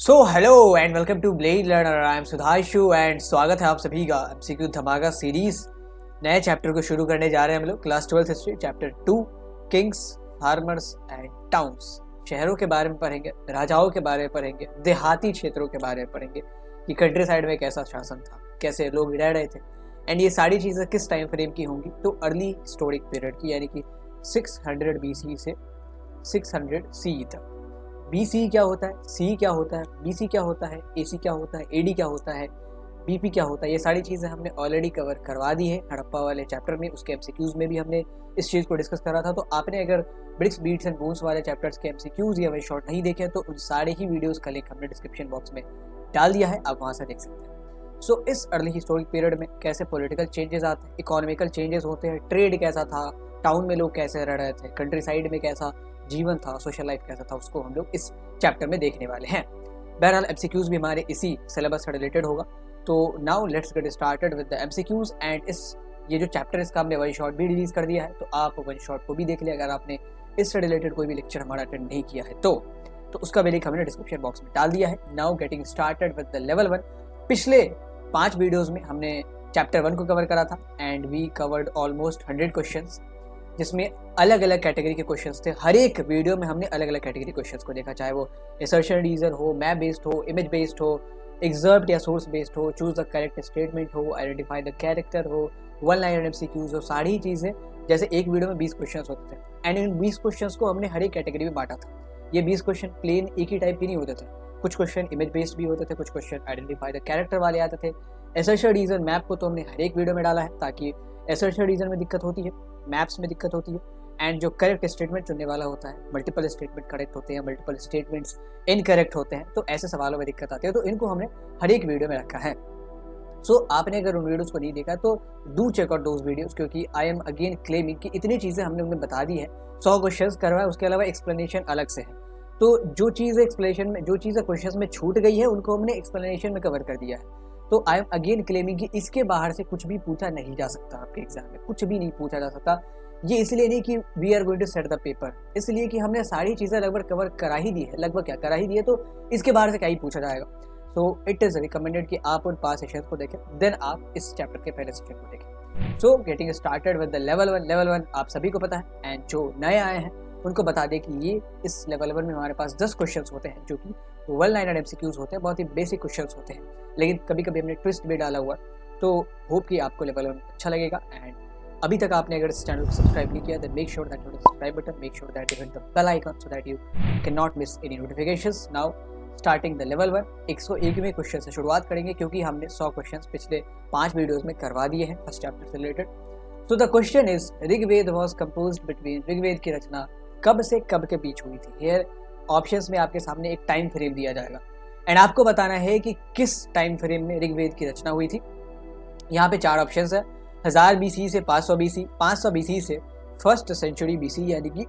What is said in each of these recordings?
So hello and welcome to blade learner. I am Sudhanshu and स्वागत है आप सभी का एमसीक्यू धमाका सीरीज नए चैप्टर को शुरू करने जा रहे हैं हम लोग। Class 12th history chapter 2 Kings farmers and towns. शहरों के बारे में पढ़ेंगे, राजाओं के बारे में पढ़ेंगे, देहाती क्षेत्रों के बारे में पढ़ेंगे कि कंट्री साइड में कैसा शासन था, कैसे लोग रह रहे थे एंड ये सारी चीज़ें किस टाइम फ्रेम की होंगी। तो अर्ली हिस्टोरिक पीरियड की, यानी कि 600 BC से 600 CE तक। BC क्या होता है, C क्या होता है, BC क्या होता है, AC क्या होता है, AD क्या होता है, BP क्या होता है, ये सारी चीज़ें हमने ऑलरेडी कवर करवा दी है हड़प्पा वाले चैप्टर में। उसके MCQs में भी हमने इस चीज़ को डिस्कस करा था। तो आपने अगर ब्रिक्स बीट्स एंड बोन्स वाले चैप्टर्स के MCQs या वे शॉर्ट नहीं देखे तो उन सारे ही वीडियोज़ का लिंक हमने डिस्क्रिप्शन बॉक्स में डाल दिया है, आप वहाँ से देख सकते हैं। सो इस अर्ली हिस्टोरिक पीरियड में कैसे पॉलिटिकल चेंजेस आते हैं, इकोनॉमिकल चेंजेस होते हैं, ट्रेड कैसा था, टाउन में लोग कैसे रह रहे थे, कंट्री साइड में कैसा जीवन था, सोशल लाइफ कैसा था, उसको हम लोग इस चैप्टर में देखने वाले हैं। बहरहाल MCQs भी हमारे इसी सिलेबस से रिलेटेड होगा। तो now let's get started with the MCQs and ये जो चैप्टर इसका हमने वन शॉट भी रिलीज कर दिया है, तो आप वन शॉट को भी देख लिया अगर आपने इससे रिलेटेड कोई भी लेक्चर हमारा अटेंड नहीं किया है तो उसका भी लिंक हमने डिस्क्रिप्शन बॉक्स में डाल दिया है। Now getting started with the level 1। पिछले 5 वीडियोज़ में हमने चैप्टर 1 को कवर करा था and we covered almost 100 questions, जिसमें अलग अलग कैटेगरी के क्वेश्चंस थे। हर एक वीडियो में हमने अलग अलग कैटेगरी क्वेश्चंस को देखा, चाहे वो असर्शन रीजन हो, मैप बेस्ड हो, इमेज बेस्ड हो, एग्जर्ब्ड या सोर्स बेस्ड हो, चूज द करेक्ट स्टेटमेंट हो, आइडेंटिफाई द कैरेक्टर हो, वन लाइनर MCQs हो। सारी चीज़ें जैसे एक वीडियो में 20 क्वेश्चंस होते थे एंड इन 20 क्वेश्चंस को हमने हर एक कैटेगरी में बांटा था। ये 20 क्वेश्चन प्लेन एक ही टाइप के नहीं होते थे, कुछ क्वेश्चन इमेज बेस्ड भी होते थे, कुछ क्वेश्चन आइडेंटिफाई द कैरेक्टर वाले आते थे। असर्शन रीजन मैप को तो हमने हर एक वीडियो में डाला है ताकि असर्शन रीजन में दिक्कत होती है, मैप्स में दिक्कत होती है एंड जो करेक्ट स्टेटमेंट चुनने वाला होता है, मल्टीपल स्टेटमेंट करेक्ट होते हैं, मल्टीपल स्टेटमेंट्स इनकरेक्ट होते हैं, तो ऐसे सवालों में दिक्कत आती है। तो इनको हमने हर एक वीडियो में रखा है। सो आपने अगर उन वीडियोस को नहीं देखा तो do check out those videos, क्योंकि आई एम अगेन क्लेमिंग कि इतनी चीज़ें हमने उन्हें बता दी है। 100 क्वेश्चन करवाए, उसके अलावा एक्सप्लेनेशन अलग से है। तो जो चीज़ एक्सप्लेनेशन में, जो चीज़ें क्वेश्चन में छूट गई है उनको हमने एक्सप्लेनेशन में कवर कर दिया है। तो आई एम अगेन क्लेमिंग कि इसके बाहर से कुछ भी पूछा नहीं जा सकता आपके एग्जाम में, कुछ भी नहीं पूछा जा सकता। ये इसलिए नहीं कि we are going to set the paper, इसलिए कि हमने सारी चीज़ें लगभग कवर करा ही दी है, लगभग क्या करा ही दी है, तो इसके बाहर से क्या ही पूछा जाएगा। सो इट इज़ रिकमेंडेड कि आप उन 5 सेशन को देखें, देन आप इस चैप्टर के पहले सेशन को देखें। So getting started with the level 1। Level 1 आप सभी को पता है एंड जो नए आए हैं उनको बता दें कि ये इस लेवल 1 में हमारे पास 10 क्वेश्चन होते हैं जो कि वन लाइनर MCQs होते हैं, बहुत ही बेसिक क्वेश्चन होते हैं, लेकिन कभी कभी हमने ट्विस्ट भी डाला हुआ। तो होप कि आपको लेवल 1 अच्छा लगेगा। एंड अभी तक आपने अगर इस चैनल को सब्सक्राइब नहीं किया, then make sure that you hit the subscribe button, make sure that you hit the bell icon so that you can not miss any notifications. Now starting the level 1। 101वें question से शुरुआत करेंगे क्योंकि हमने 100 questions पिछले 5 videos में करवा दिए हैं फर्स्ट चैप्टर से related. So the question is Rigveda was composed between, Rigveda की रचना कब से कब के बीच हुई थी। हियर ऑप्शंस में आपके सामने एक टाइम फ्रेम दिया जाएगा एंड आपको बताना है कि किस टाइम फ्रेम में ऋग्वेद की रचना हुई थी। यहाँ पे 4 ऑप्शंस है, 1000 BC से 500 BC, 500 BC से फर्स्ट सेंचुरी BC यानी कि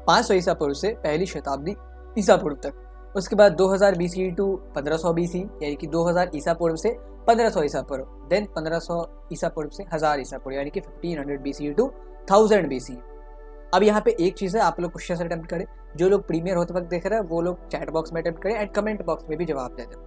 500 ईसा पूर्व से पहली शताब्दी ईसा पूर्व तक, उसके बाद 2000 BC टू 1500 BC यानी कि 2000 ईसा पूर्व से 1500 ईसा पूर्व, देन 1500 ईसा पूर्व से 1000 ईसा पूर्व यानी कि 1500 BC टू 1000 BC। अब यहाँ पे एक चीज़ है, आप लोग क्वेश्चन अटेम्प्ट करें, जो लोग प्रीमियर होते वक्त देख रहे हैं वो लोग चैट बॉक्स में अटेम्प्ट करें एंड कमेंट बॉक्स में भी जवाब दे दें,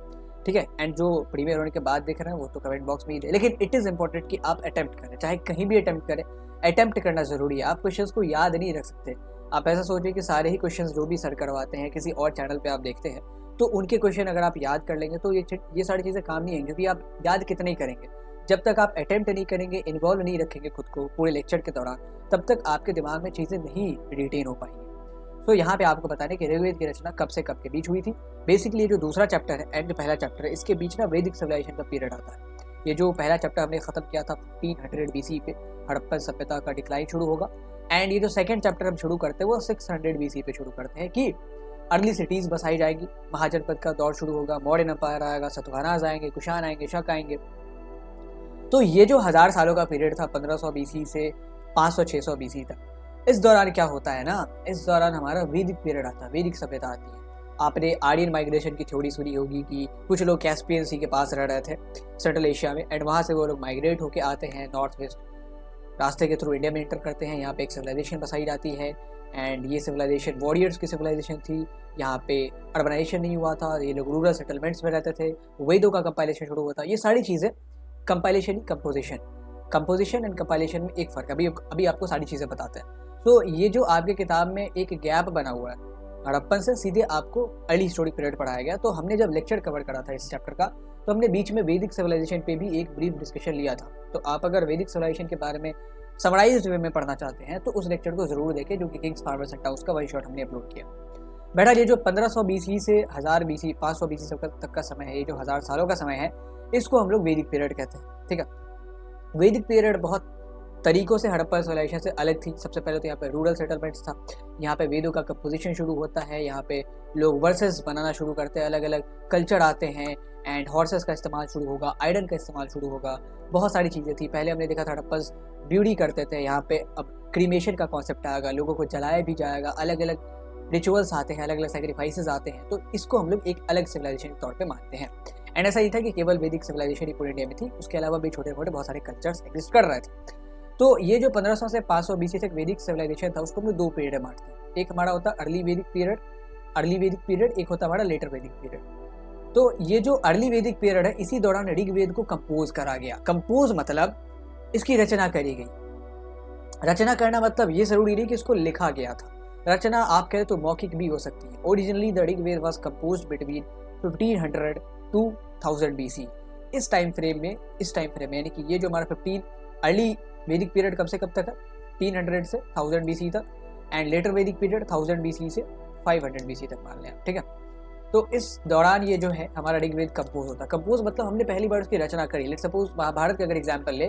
ठीक है। एंड जो प्रीमियर होने के बाद देख रहे हैं वो तो कमेंट बॉक्स में ही दे, लेकिन इट इज़ इंपॉर्टेंट कि आप अटेम्प्ट करें, चाहे कहीं भी अटेम्प्ट करें, अटेम्प्ट करना ज़रूरी है। आप क्वेश्चंस को याद नहीं रख सकते। आप ऐसा सोचिए कि सारे ही क्वेश्चंस जो भी सर करवाते हैं किसी और चैनल पे आप देखते हैं, तो उनके क्वेश्चन अगर आप याद कर लेंगे तो ये सारी चीज़ें काम नहीं आएंगी, क्योंकि आप याद कितने ही करेंगे, जब तक आप अटेम्प्ट नहीं करेंगे, इन्वॉल्व नहीं रखेंगे खुद को पूरे लेक्चर के दौरान, तब तक आपके दिमाग में चीज़ें नहीं रिटेन हो पाएंगी। तो यहाँ पे आपको बताने कि ऋग्वेद की रचना कब से कब के बीच हुई थी। बेसिकली ये जो दूसरा चैप्टर है एंड जो पहला चैप्टर है, इसके बीच ना वैदिक सिविलाइजेशन का पीरियड आता है। ये जो पहला चैप्टर हमने खत्म किया था 1500 BC पे, हड़प्पन सभ्यता का डिक्लाइन शुरू होगा। एंड ये जो सेकंड चैप्टर हम शुरू करते हैं वो 600 BC पे शुरू करते हैं कि अर्ली सिटीज़ बसाई जाएगी, महाजनपद का दौर शुरू होगा, मॉडर्न एम्पायर आएगा, सातवाहनास आएंगे, कुषाण आएंगे, शक आएंगे। तो ये जो 1000 सालों का पीरियड था 1500 BC से 500-600 BC तक, इस दौरान क्या होता है ना, इस दौरान हमारा वैदिक पीरियड आता है, वैदिक सभ्यता आती है। आपने आर्यन माइग्रेशन की थ्योरी सुनी होगी कि कुछ लोग कैस्पियन सी के पास रह रहे थे सेंट्रल एशिया में, एंड वहाँ से वो लोग माइग्रेट होके आते हैं नॉर्थ वेस्ट रास्ते के थ्रू इंडिया में एंटर करते हैं। यहाँ पे एक सिविलाइजेशन बसाई जाती है, एंड ये सिविलाइजेशन वॉरियर्स की सिविलाइजेशन थी। यहाँ पे अर्बनाइजेशन नहीं हुआ था, ये लोग रूरल सेटलमेंट्स में रहते थे, वेदों का कंपाइलेशन शुरू हुआ था। ये सारी चीज़ें कंपाइलेशन कंपोजिशन एंड कंपाइलेशन में एक फ़र्क, अभी आपको सारी चीज़ें बताते हैं। तो ये जो आपके किताब में एक गैप बना हुआ है, हड़प्पन से सीधे आपको अर्ली स्टोरी पीरियड पढ़ाया गया। तो हमने जब लेक्चर कवर करा था इस चैप्टर का, तो हमने बीच में वैदिक सिविलाइजेशन पे भी एक ब्रीफ डिस्कशन लिया था। तो आप अगर वैदिक सिविलाइजेशन के बारे में समराइज्ड वे में पढ़ना चाहते हैं तो उस लेक्चर को जरूर देखें, जो कि किंग्स फार्मर्स एंड टाउन्स का वही शॉट हमने अपलोड किया। बहरहाल ये जो 1500 BC से 1000 BC 500 BC तक का समय है, ये जो 1000 सालों का समय है, इसको हम लोग वैदिक पीरियड कहते हैं। ठीक है, वैदिक पीरियड बहुत तरीकों से हड़प्पा सिविलाइजेशन से अलग थी। सबसे पहले तो यहाँ पे रूरल सेटलमेंट्स था, यहाँ पे वेदों का कंपोजिशन शुरू होता है, यहाँ पे लोग वर्सेस बनाना शुरू करते हैं, अलग अलग कल्चर आते हैं, एंड हॉर्सेस का इस्तेमाल शुरू होगा, आयरन का इस्तेमाल शुरू होगा, बहुत सारी चीज़ें थी। पहले हमने देखा था हड़प्पस ब्यूटी करते थे, यहाँ पे अब क्रीमेशन का कॉन्सेप्ट आएगा, लोगों को जलाया भी जाएगा, अलग अलग रिचुअल्स आते हैं, अलग अलग सेक्रीफाइसेस आते हैं। तो इसको हम लोग एक अलग सिविलाइजेशन के तौर पे मानते हैं। एंड ऐसा ही था कि केवल वैदिक सिविलाइजेशन ही पूरे इंडिया में थी, उसके अलावा भी छोटे मोटे बहुत सारे कल्चर्स एग्जिस्ट कर रहे थे। तो ये जो 1500 से 500 BC तक वैदिक सिविलाइजेशन था, उसको हम लोग दो पीरियड में बांटते हैं। एक हमारा होता है अर्ली वैदिक पीरियड, एक होता है हमारा लेटर वैदिक पीरियड। तो ये जो अर्ली वैदिक पीरियड है, इसी दौरान ऋग्वेद को कंपोज करा गया। कंपोज मतलब इसकी रचना करी गई। रचना करना मतलब ये जरूरी नहीं कि इसको लिखा गया था। रचना आप कहें तो मौखिक भी हो सकती है। Originally the Rigveda was composed between 1500 to 1000 BC। इस टाइम फ्रेम में यानी कि ये जो हमारा 15 अर्ली वैदिक पीरियड कब से कब तक है, 300 से 1000 BC तक, एंड लेटर वैदिक पीरियड 1000 BC से 500 BC तक मान लें। ठीक है, तो इस दौरान ये जो है हमारा ऋग्वेद कंपोज होता है। कंपोज मतलब हमने पहली बार उसकी रचना करी। लेट्स सपोज महाभारत का अगर एग्जाम्पल ले,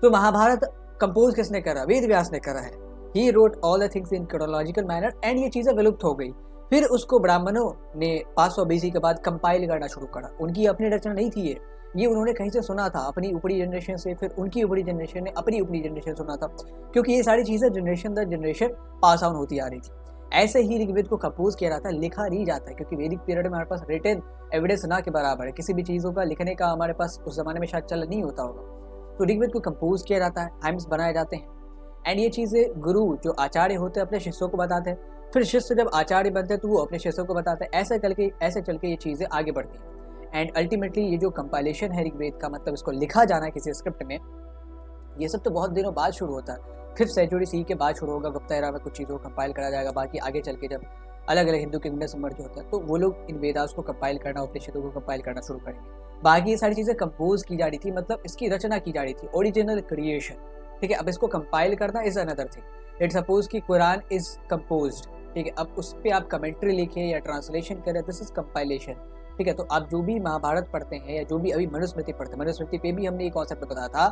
तो महाभारत कंपोज किसने करा? वेद व्यास ने करा है। He wrote all the things in chronological manner, and ये चीज़ें विलुप्त हो गई। फिर उसको ब्राह्मणों ने 500 BC के बाद कंपाइल करना शुरू करा। उनकी अपनी रचना नहीं थी ये उन्होंने कहीं से सुना था अपनी ऊपरी जनरेशन से, फिर उनकी ऊपरी जनरेशन ने अपनी ऊपरी जनरेशन सुना था, क्योंकि ये सारी चीज़ें जनरेशन दर जनरेशन पास ऑन होती आ रही थी। ऐसे ही ऋग्वेद को कंपोज किया जाता है, लिखा नहीं जाता है, क्योंकि वैदिक पीरियड में हमारे पास रिटन एविडेंस ना के बराबर है। किसी भी चीज़ों का लिखने का हमारे पास उस जमाने में शायद चलन नहीं होता होगा। तो ऋग्वेद को कंपोज किया जाता है, हाइम्स बनाए जाते हैं, एंड ये चीज़ें गुरु जो आचार्य होते हैं अपने शिष्यों को बताते हैं। फिर शिष्य जब आचार्य बनते हैं तो वो अपने शिष्यों को बताते हैं। ऐसे चल के ये चीज़ें आगे बढ़ती हैं। एंड अल्टीमेटली ये जो कंपाइलेशन है ऋग्वेद का, मतलब इसको लिखा जाना है किसी स्क्रिप्ट में, ये सब तो बहुत दिनों बाद शुरू होता है। 5th सेंचुरी CE के बाद शुरू होगा। गुप्ता एरा में कुछ चीज़ों को कंपाइल करा जाएगा। बाकी आगे चल के जब अलग अलग हिंदू किंगडम्स मर्ज होता है तो वो लोग इन वेदास को कंपाइल करना, उपनिषदों को कंपाइल करना शुरू करेंगे। बाकी ये सारी चीज़ें कंपोज की जा रही थी, मतलब इसकी रचना की जा रही थी, ओरिजिनल क्रिएशन। ठीक है, अब इसको कंपाइल करना is another thing. Let's suppose कि कुरान इज कंपोज्ड, ठीक है, अब उस पर आप कमेंट्री लिखें या ट्रांसलेशन करें, दिस इज कंपाइलेशन। ठीक है, तो आप जो भी महाभारत पढ़ते हैं या जो भी अभी मनुस्मृति पढ़ते हैं, मनुस्मृति पे भी हमने ये कॉन्सेप्ट बताया था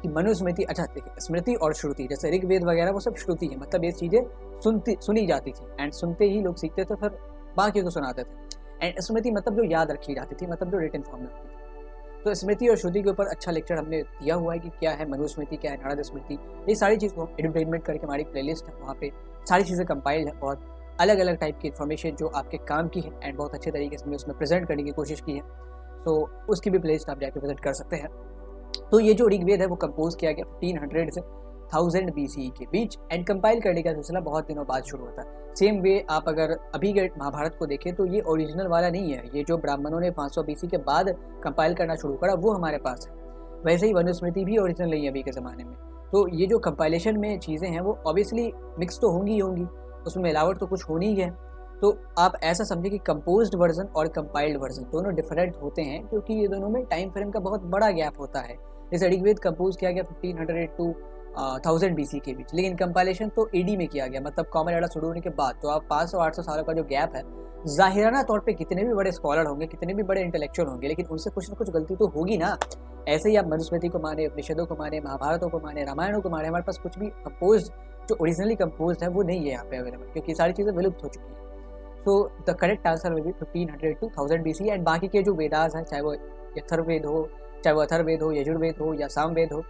कि मनुस्मृति, अच्छा देखिए, स्मृति और श्रुति, जैसे ऋग्वेद वगैरह वो सब श्रुति है, मतलब ये चीज़ें सुनी जाती थी, एंड सुनते ही लोग सीखते थे, फिर बाकी को सुनाते थे। एंड स्मृति मतलब जो याद रखी जाती थी, मतलब जो रिटन फॉर्म में होती थी। तो स्मृति और श्रुति के ऊपर अच्छा लेक्चर हमने दिया हुआ है कि क्या है मनुस्मृति, क्या है नारद स्मृति। ये सारी चीज़ को एंटरटेनमेंट करके हमारी प्लेलिस्ट है, वहाँ पे सारी चीज़ें कंपाइल्ड है, बहुत अलग अलग टाइप की इन्फॉर्मेशन जो आपके काम की है, एंड बहुत अच्छे तरीके से हमने उसमें प्रेजेंट करने की कोशिश की है। तो उसकी भी प्लेलिस्ट आप जाके विजिट कर सकते हैं। तो ये जो ऋग्वेद है वो कंपोज किया गया 1500 से 1000 BC के बीच, एंड कंपाइल करने का सिलसिला बहुत दिनों बाद शुरू होता है। सेम वे आप अगर अभी के महाभारत को देखें तो ये ओरिजिनल वाला नहीं है। ये जो ब्राह्मणों ने 500 BC के बाद कंपाइल करना शुरू करा वो हमारे पास है। वैसे ही मनुस्मृति भी ओरिजिनल नहीं है अभी के ज़माने में। तो ये जो कंपाइलेशन में चीज़ें हैं वो ऑब्वियसली मिक्स तो होंगी ही होंगी, उसमें मिलावट तो कुछ होनी ही है। तो आप ऐसा समझें कि कंपोज्ड वर्जन और कंपाइल्ड वर्जन दोनों डिफरेंट होते हैं, क्योंकि ये दोनों में टाइम फ्रेम का बहुत बड़ा गैप होता है। जैसे ऋग्वेद कंपोज किया गया 1500 to 1000 BC के बीच, लेकिन कंपाइलेशन तो AD में किया गया, मतलब कॉमन एरा शुरू होने के बाद। तो आप 500-800 सालों का जो गैप है, जाहिराना तौर पे कितने भी बड़े स्कॉलर होंगे, कितने भी बड़े इंटेलेक्चुअल होंगे, लेकिन उनसे कुछ ना कुछ गलती तो होगी ना। ऐसे ही आप मनुस्मृति को माने, उपनिषदों को माने, महाभारतों को माने, रामायणों को माने, हमारे पास कुछ भी कंपोज जो ओरिजिनली कंपोज है वो नहीं है यहाँ पे अवेलेबल, क्योंकि सारी चीज़ें विलुप्त हो चुकी हैं। So the correct answer will B 1500 to 1000 BC। And बाकी के जो वेदास हैं, चाहे वो यथर्वेद हो, चाहे वो अथर्ववेद हो, यजुर्वेद हो या सामवेद हो,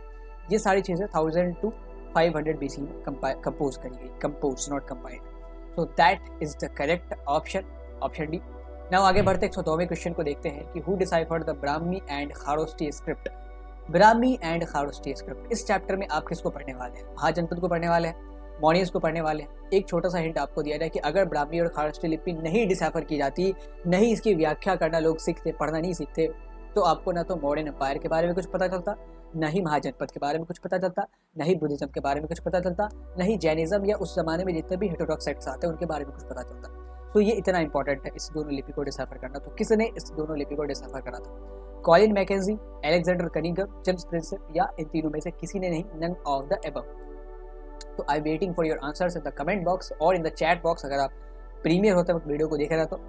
ये सारी चीज़ें 1000 to 500 BC में कंपोज करी गई, compose not compiled. So that is the correct option, option D. Now आगे बढ़ते 102वें क्वेश्चन को देखते हैं कि who deciphered the Brahmi and Kharosthi script. Brahmi and Kharosthi script, इस चैप्टर में आप किसको पढ़ने वाले हैं? महाजनपद को पढ़ने वाले हैं। मौर्यंस को पढ़ने वाले हैं। एक छोटा सा हिंट आपको दिया जाए कि अगर ब्राह्मी और खारष्टी लिपि नहीं डिसाइफर की जाती, नहीं इसकी व्याख्या करना लोग सीखते, पढ़ना नहीं सीखते, तो आपको ना तो मॉडर्न एम्पायर के बारे में कुछ पता चलता, न ही महाजनपद के बारे में कुछ पता चलता, न ही बुद्धिज्म के बारे में कुछ पता चलता, न ही जैनिज्म या उस जमाने में जितने भी हेटेरोडॉक्स सेक्ट्स आते हैं उनके बारे में कुछ पता चलता। तो ये इतना इंपॉर्टेंट है इस दोनों लिपि को डिसाइफर करना। तो किसने इस दोनों लिपि को डिसाइफर करा था? Colin McKenzie, Alexander Cunningham, James Prinsep, या इन तीनों में से किसी ने नहीं, नन ऑफ द अबव। तो I waiting for your answers in the comment box और इन द चैट बॉक्स अगर आप प्रीमियर होते वक्त वीडियो को देख रहे तो।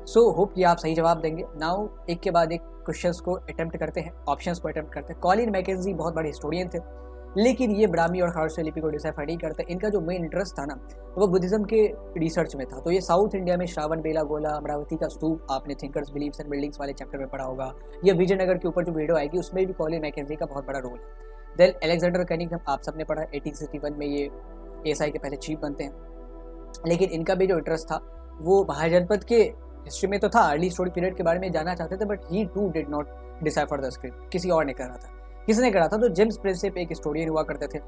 सो होप कि आप सही जवाब देंगे। नाउ एक के बाद एक क्वेश्चंस को अटेम्प्ट करते हैं, ऑप्शंस को अटेम्प्ट करते हैं। कॉलिन मैकेंजी बहुत बड़े हिस्टोरियन थे, लेकिन ये ब्राह्मी और खारष्टी लिपि को डिसाइफर नहीं करते। इनका जो मेन इंटरेस्ट था ना वो बुद्धिज्म के रिसर्च में था। तो ये साउथ इंडिया में श्रावण बेला गोला, अमरावती का स्तूप, आपने थिंकर्स बिलीव्स एंड बिल्डिंग्स वाले चैप्टर में पढ़ा होगा, या विजयनगर के ऊपर जो वीडियो आएगी उसमें भी कॉलिन मैकेंजी का बहुत बड़ा रोल है। देन अलेक्जेंडर कनिंघम, आप सबने पढ़ा, 1861 में ये एएसआई के पहले चीफ बनते हैं। लेकिन इनका भी जो इंटरेस्ट था वो महाजनपद के हिस्ट्री में तो था, अर्ली स्टोरी पीरियड के बारे में जानना चाहते थे, but he too did not decipher the script. किसी और ने करा था। किसने करा था? तो जेम्स प्रिंसेप एक हिस्टोरियन हुआ करते थे।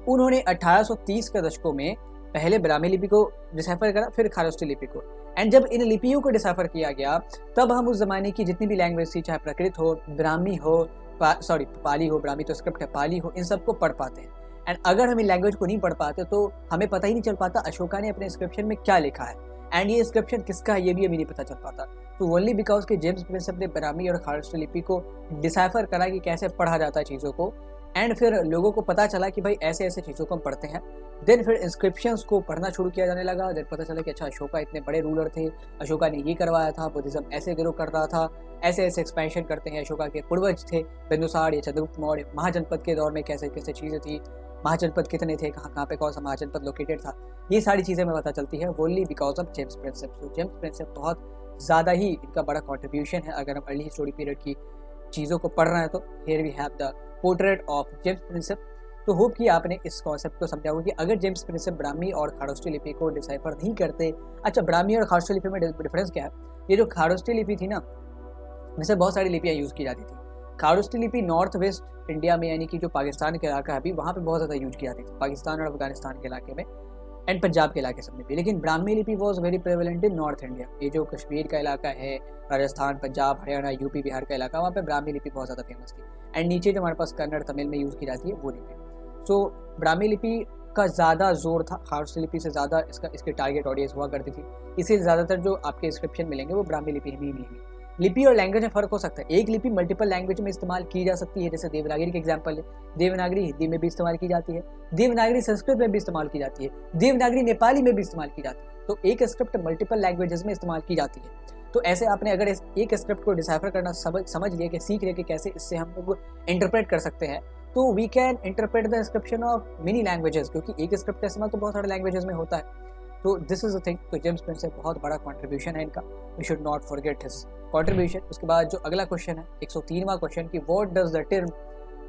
उन्होंने 1830 के दशकों में पहले ब्राह्मी लिपि को डिसाइफर करा, फिर खारष्टी लिपि को। एंड जब इन लिपियों को डिसाइफर किया गया तब हम उस जमाने की जितनी भी लैंग्वेज थी, चाहे प्राकृत हो, ब्राह्मी हो, पाली हो, ब्राह्मी तो स्क्रिप्ट है, पाली हो, इन सबको पढ़ पाते हैं। एंड अगर हम इन लैंग्वेज को नहीं पढ़ पाते तो हमें पता ही नहीं चल पाता अशोका ने अपने इंस्क्रिप्शन में क्या लिखा है, एंड ये इंस्क्रिप्शन किसका है ये भी अभी नहीं पता चल पाता। तो ओनली बिकॉज के जेम्स प्रिंसेप ने ब्राह्मी और खारष्टी लिपि को डिसाइफर करा कि कैसे पढ़ा जाता है चीज़ों को, एंड फिर लोगों को पता चला कि भाई ऐसे ऐसे चीज़ों को हम पढ़ते हैं। देन फिर इंस्क्रिप्शंस को पढ़ना शुरू किया जाने लगा। देन पता चला कि अच्छा अशोका इतने बड़े रूलर थे, अशोका ने ये करवाया था, बुद्धिज्म ऐसे ग्रो कर रहा था, ऐसे ऐसे एक्सपेंशन करते हैं। अशोका के पूर्वज थे बिंदुसार या चंद्रगुप्त मौर्य, महाजनपद के दौर में कैसे कैसे चीज़ें थी, महाजनपद कितने थे, कहाँ कहाँ पे कौन सा महाजनपद लोकेटेड था, ये सारी चीज़ें हमें पता चलती है only because of James Prinsep. तो जेम्स प्रिंसेप बहुत ज़्यादा ही इनका बड़ा कॉन्ट्रीब्यूशन है। अगर हम अर्ली हिस्टोरी पीरियड की चीज़ों को पढ़ रहे हैं तो here we have the portrait of James Prinsep. तो होप कि आपने इस कॉन्सेप्ट को समझा होगा कि अगर जेम्स प्रिंसेप ब्राह्मी और खारष्टी लिपि को डिसाइफर नहीं करते। अच्छा, ब्राह्मी और खारष्टी लिपि में डिफरेंस क्या है? ये जो खारष्टी लिपि थी ना, वैसे बहुत सारी लिपियाँ यूज़ की जाती थी। खारष्टी लिपि नॉर्थ वेस्ट इंडिया में, यानी कि जो पाकिस्तान के इलाका है अभी, वहाँ पे बहुत ज़्यादा यूज की जाती थी, पाकिस्तान और अफगानिस्तान के इलाके में, एंड पंजाब के इलाके सब में भी। लेकिन ब्राह्मी लिपि was very prevalent in north India. ये जो कश्मीर का इलाका है, राजस्थान, पंजाब, हरियाणा, यूपी, बिहार का इलाका, वहाँ पे ब्राह्मी लिपि बहुत ज़्यादा फेमस थी। एंड नीचे जो हमारे पास कन्नड़, तमिल में यूज़ की जाती है वो लिपि। सो ब्राह्मी लिपि का ज़्यादा जोर था, खारष्टी लिपि से ज़्यादा इसकी टारगेट ऑडियंस हुआ करती थी। इसीलिए ज़्यादातर जो आपके इंस्क्रिप्शन मिलेंगे वो ब्राह्मी लिपि में ही मिलेंगे। लिपि और लैंग्वेज में फ़र्क हो सकता है। एक लिपि मल्टीपल लैंग्वेज में इस्तेमाल की जा सकती है, जैसे देवनागरी का एग्जाम्पल है। देवनागरी हिंदी में भी इस्तेमाल की जाती है, देवनागरी संस्कृत में भी इस्तेमाल की जाती है, देवनागरी नेपाली में भी इस्तेमाल की जाती है। तो एक स्क्रिप्ट मल्टीपल लैंग्वेजेस में इस्तेमाल की जाती है। तो ऐसे आपने अगर एक स्क्रिप्ट को डिसाइफर करना समझ लिया, कि सीख लिया कि कैसे इससे हम लोग इंटरप्रेट कर सकते हैं, तो we can interpret the inscription of many languages, क्योंकि एक स्क्रिप्ट का इस्तेमाल तो बहुत सारे लैंग्वेजेस में होता है। तो दिस इज द थिंग। तो जेम्स प्रिंसेप बहुत बड़ा कंट्रीब्यूशन है इनका, we should not forget his contribution. उसके बाद जो अगला क्वेश्चन है 103वां क्वेश्चन कि what does the term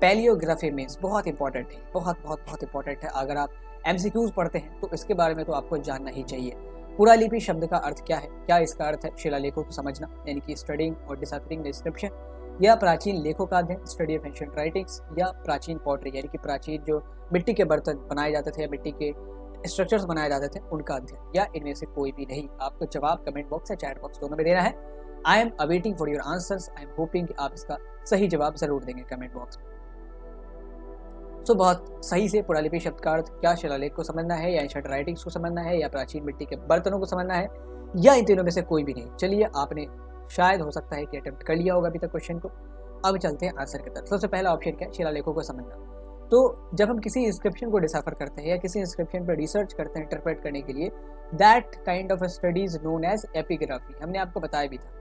palaeography means. बहुत इंपॉर्टेंट है, बहुत इंपॉर्टेंट है। अगर आप एमसीक्यूज पढ़ते हैं तो इसके बारे में तो आपको जानना ही चाहिए। पुरालिपि शब्द का अर्थ क्या है? क्या इसका अर्थ है शिलालेखों को समझना, यानी कि स्टडिंग और डिसाइफरिंग द इंस्क्रिप्शन, या प्राचीन लेखों का अध्ययन, स्टडी ऑफ एंशिएंट राइटिंग्स, या प्राचीन पॉटरी, यानी कि प्राचीन जो मिट्टी के बर्तन बनाए जाते थे या मिट्टी के स्ट्रक्चर्स बनाए जाते थे उनका अध्ययन, या इनमें से कोई भी नहीं। आपको जवाब कमेंट बॉक्स या चैट बॉक्स दोनों में देना है। I am awaiting for your answers. I am hoping कि आप इसका सही जवाब जरूर देंगे कमेंट बॉक्स में। सो बहुत सही से पुरालिपि शब्द का अर्थ क्या शिलालेख को समझना है, या एंशिएंट राइटिंग्स को समझना है, या प्राचीन मिट्टी के बर्तनों को समझना है, या इन तीनों में से कोई भी नहीं। चलिए, आपने शायद हो सकता है कि अटेम्प्ट कर लिया होगा अभी तक क्वेश्चन को। अब चलते हैं आंसर की तरफ। सबसे पहला ऑप्शन क्या है? शिलालेखों को समझना। तो जब हम किसी इंस्क्रिप्शन को डिसाइफर करते हैं या किसी इंस्क्रिप्शन पर रिसर्च करते हैं इंटरप्रेट करने के लिए, that kind of study is known as epigraphy. हमने आपको बताया भी था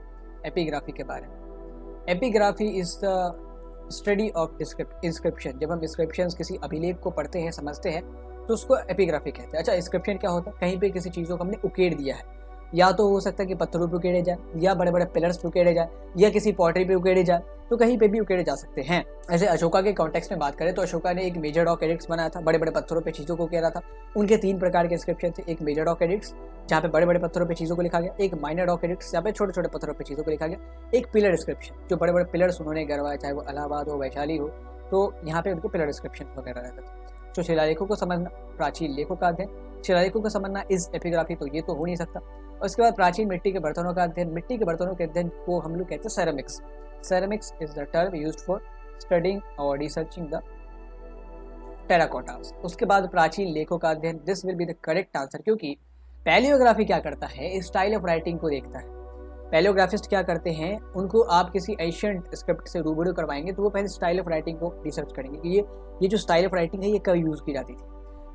एपिग्राफी के बारे में। Epigraphy is the study of inscription. जब हम इंस्क्रिप्शन किसी अभिलेख को पढ़ते हैं, समझते हैं, तो उसको एपिग्राफी कहते हैं। अच्छा, इंस्क्रिप्शन क्या होता है? कहीं पे किसी चीज़ों को हमने उकेड़ दिया है, या तो हो सकता है कि पत्थरों पे उकेड़े जाए, या बड़े बड़े पिलर्स पे उकेड़े जाए, या किसी पॉटरी पे उकेड़े जाए, तो कहीं पे भी उकेड़े जा सकते हैं। ऐसे अशोका के कॉन्टेक्स्ट में बात करें तो अशोका ने एक मेजर डॉक एडिक्ट्स बनाया था, बड़े बड़े पत्थरों पे चीज़ों को उकेड़ा था। उनके 3 प्रकार के इंस्क्रिप्शन थे। एक मेजर डॉक एडिक्ट्स जहाँ पे बड़े बड़े पत्थरों पे चीज़ों को लिखा गया, एक माइनर डॉक एडिक्ट्स जहाँ पे छोटे छोटे पत्थरों पे चीज़ों को लिखा गया, एक पिलर इंस्क्रिप्शन जो बड़े बड़े पिलर्स उन्होंने गड़वाए, चाहे वो इलाहाबाद हो, वैशाली हो, तो यहाँ पे उनके पिलर इंस्क्रिप्शन वगैरह रहते थे। तो शिलालेखों को समझना, प्राचीन लेखों का अध्ययन, शिलालेखों को समझना इज एपिग्राफी, तो ये तो हो नहीं सकता। और उसके बाद प्राचीन मिट्टी के बर्तनों का अध्ययन, मिट्टी के बर्तनों के अध्ययन को हम लोग कहते हैं ceramics. Ceramics is the term used for studying और रिसर्चिंग द टेराकोटास। उसके बाद प्राचीन लेखों का अध्ययन, this will be the correct answer, क्योंकि पैलियोग्राफी क्या करता है, स्टाइल ऑफ राइटिंग को देखता है। पैलियोग्राफिस्ट क्या करते हैं, उनको आप किसी एशियंट स्क्रिप्ट से रूबरू करवाएंगे तो वो पहले स्टाइल ऑफ राइटिंग को रिसर्च करेंगे कि ये जो स्टाइल ऑफ राइटिंग है ये कब यूज़ की जाती थी।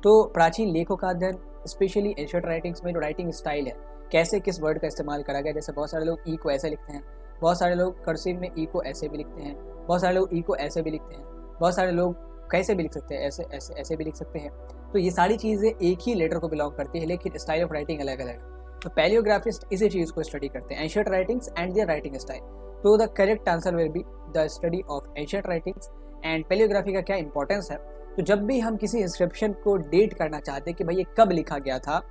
तो प्राचीन लेखों का अध्ययन, स्पेशली एंशिएंट राइटिंग्स में जो राइटिंग स्टाइल है, कैसे किस वर्ड का इस्तेमाल करा गया। जैसे बहुत सारे लोग ई को ऐसे लिखते हैं, बहुत सारे लोग कर्सिव में ई को ऐसे भी लिखते हैं, बहुत सारे लोग ई को ऐसे भी लिखते हैं, बहुत सारे लोग कैसे भी लिख सकते हैं, ऐसे ऐसे ऐसे भी लिख सकते हैं। तो ये सारी चीज़ें एक ही लेटर को बिलोंग करती है, लेकिन स्टाइल ऑफ राइटिंग अलग अलग है। तो पैलियोग्राफिस्ट इसी चीज़ को स्टडी करते हैं, ancient writings and their writing style. तो the correct answer will be the study of ancient writings. And palaeography का क्या इंपॉर्टेंस है, तो जब भी हम किसी इंस्क्रिप्शन को डेट करना चाहते हैं कि भाई ये कब लिखा गया था,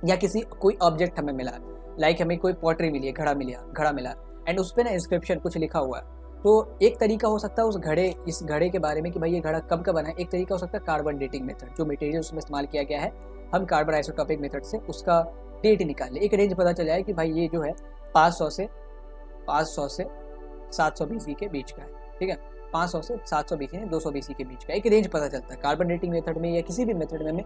या किसी कोई ऑब्जेक्ट हमें मिला, लाइक हमें कोई पॉटरी मिली है, घड़ा मिला एंड उस पर ना इंस्क्रिप्शन कुछ लिखा हुआ है, तो एक तरीका हो सकता है इस घड़े के बारे में कि भाई ये घड़ा कब का बना है। एक तरीका हो सकता है कार्बन डेटिंग मेथड, जो मटेरियल उसमें इस्तेमाल किया गया है, हम कार्बन आइसोटॉपिक मेथड से उसका डेट निकाल ले, एक रेंज पता चल जाए कि भाई ये जो है 500 से 700 BC के बीच का है, ठीक है, 500 से 700 BC ने 200 BC के बीच का एक रेंज पता चलता है। कार्बन डेटिंग मेथड में या किसी भी मेथड में हमें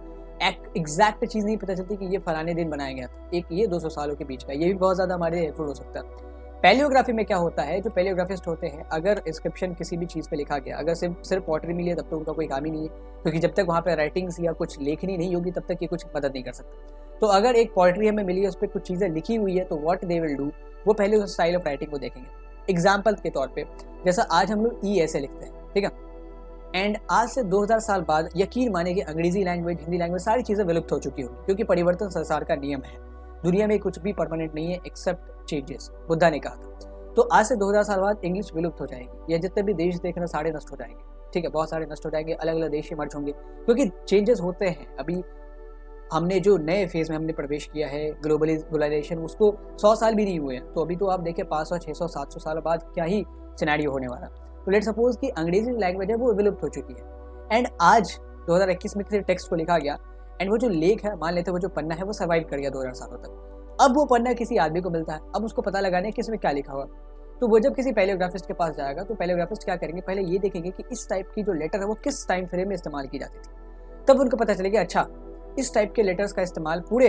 एग्जैक्ट चीज़ नहीं पता चलती कि ये फलाने दिन बनाया गया था, एक ये 200 सालों के बीच का, ये भी बहुत ज़्यादा हमारे हेल्पफुल हो सकता है। पैलियोग्राफी में क्या होता है, जो पैलियोग्राफिस्ट होते हैं, अगर इंस्क्रिप्शन किसी भी चीज़ पे लिखा गया, अगर सिर्फ पॉटरी मिली है तब तो उनका कोई काम ही नहीं है, क्योंकि जब तक वहाँ पे राइटिंग्स या कुछ लेखनी नहीं होगी तब तक ये कुछ मदद नहीं कर सकता। तो अगर एक पॉटरी हमें मिली है, उस पर कुछ चीज़ें लिखी हुई है, तो व्हाट दे विल डू, वो पहले उस स्टाइल ऑफ राइटिंग को देखेंगे। एग्जाम्पल के तौर पर, जैसा आज हम लोग ई ऐसे लिखते हैं, ठीक है, एंड आज से 2000 साल बाद यकीन माने कि अंग्रेजी लैंग्वेज, हिंदी लैंग्वेज, सारी चीज़ें विलुप्त हो चुकी होंगी, क्योंकि परिवर्तन संसार का नियम है, दुनिया में कुछ भी परमानेंट नहीं है एक्सेप्ट चेंजेस, बुद्धा ने कहा था। तो आज से 2000 साल बाद इंग्लिश विलुप्त हो जाएगी, या जितने भी देश देख रहे सारे नष्ट हो जाएंगे, ठीक है, बहुत सारे नष्ट हो जाएंगे, अलग अलग देश मर्ज होंगे, क्योंकि चेंजेस होते हैं। अभी हमने जो नए फेज में हमने प्रवेश किया है, ग्लोबलाइजेशन, उसको 100 साल भी नहीं हुए हैं, तो अभी तो आप देखें 500, 600, 700 साल बाद क्या ही सिनेरियो होने वाला। तो लेट सपोज कि अंग्रेजी लैंग्वेज है वो विलुप्त हो चुकी है, एंड आज 2021 में किसी टेक्स्ट को लिखा गया, एंड वो जो लेख है, मान लेते वो जो पन्ना है वो सर्वाइव कर गया 2000 सालों तक। अब वो पन्ना किसी आदमी को मिलता है, अब उसको पता लगाने कि इसमें क्या लिखा हुआ, तो वो जब किसी पैलियोग्राफिस्ट के पास जाएगा, तो पैलियोग्राफिस्ट क्या करेंगे, पहले ये देखेंगे कि इस टाइप की जो लेटर है वो किस टाइम फ्रेम में इस्तेमाल की जाती थी, तब उनको पता चलेगा अच्छा इस टाइप के लेटर्स का इस्तेमाल पूरे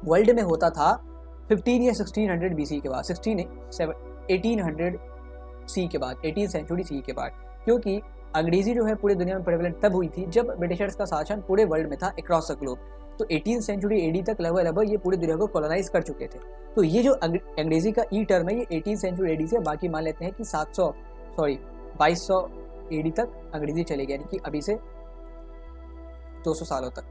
वर्ल्ड में होता था 15 या 1600 BC के बाद, 1800 सी के बाद, 18th सेंचुरी सी के बाद, क्योंकि अंग्रेजी जो है पूरी दुनिया में प्रेवलेंट तब हुई थी जब ब्रिटिशर्स का शासन पूरे वर्ल्ड में था अक्रॉस द ग्लोब। तो 18th सेंचुरी AD तक लगभग ये पूरी दुनिया को कॉलोनाइज कर चुके थे। तो ये जो अंग्रेजी का ई टर्म है, ये 18th सेंचुरी AD से बाकी मान लेते हैं कि 2200 AD तक अंग्रेजी चलेगी, यानी कि अभी से 200 सालों तक,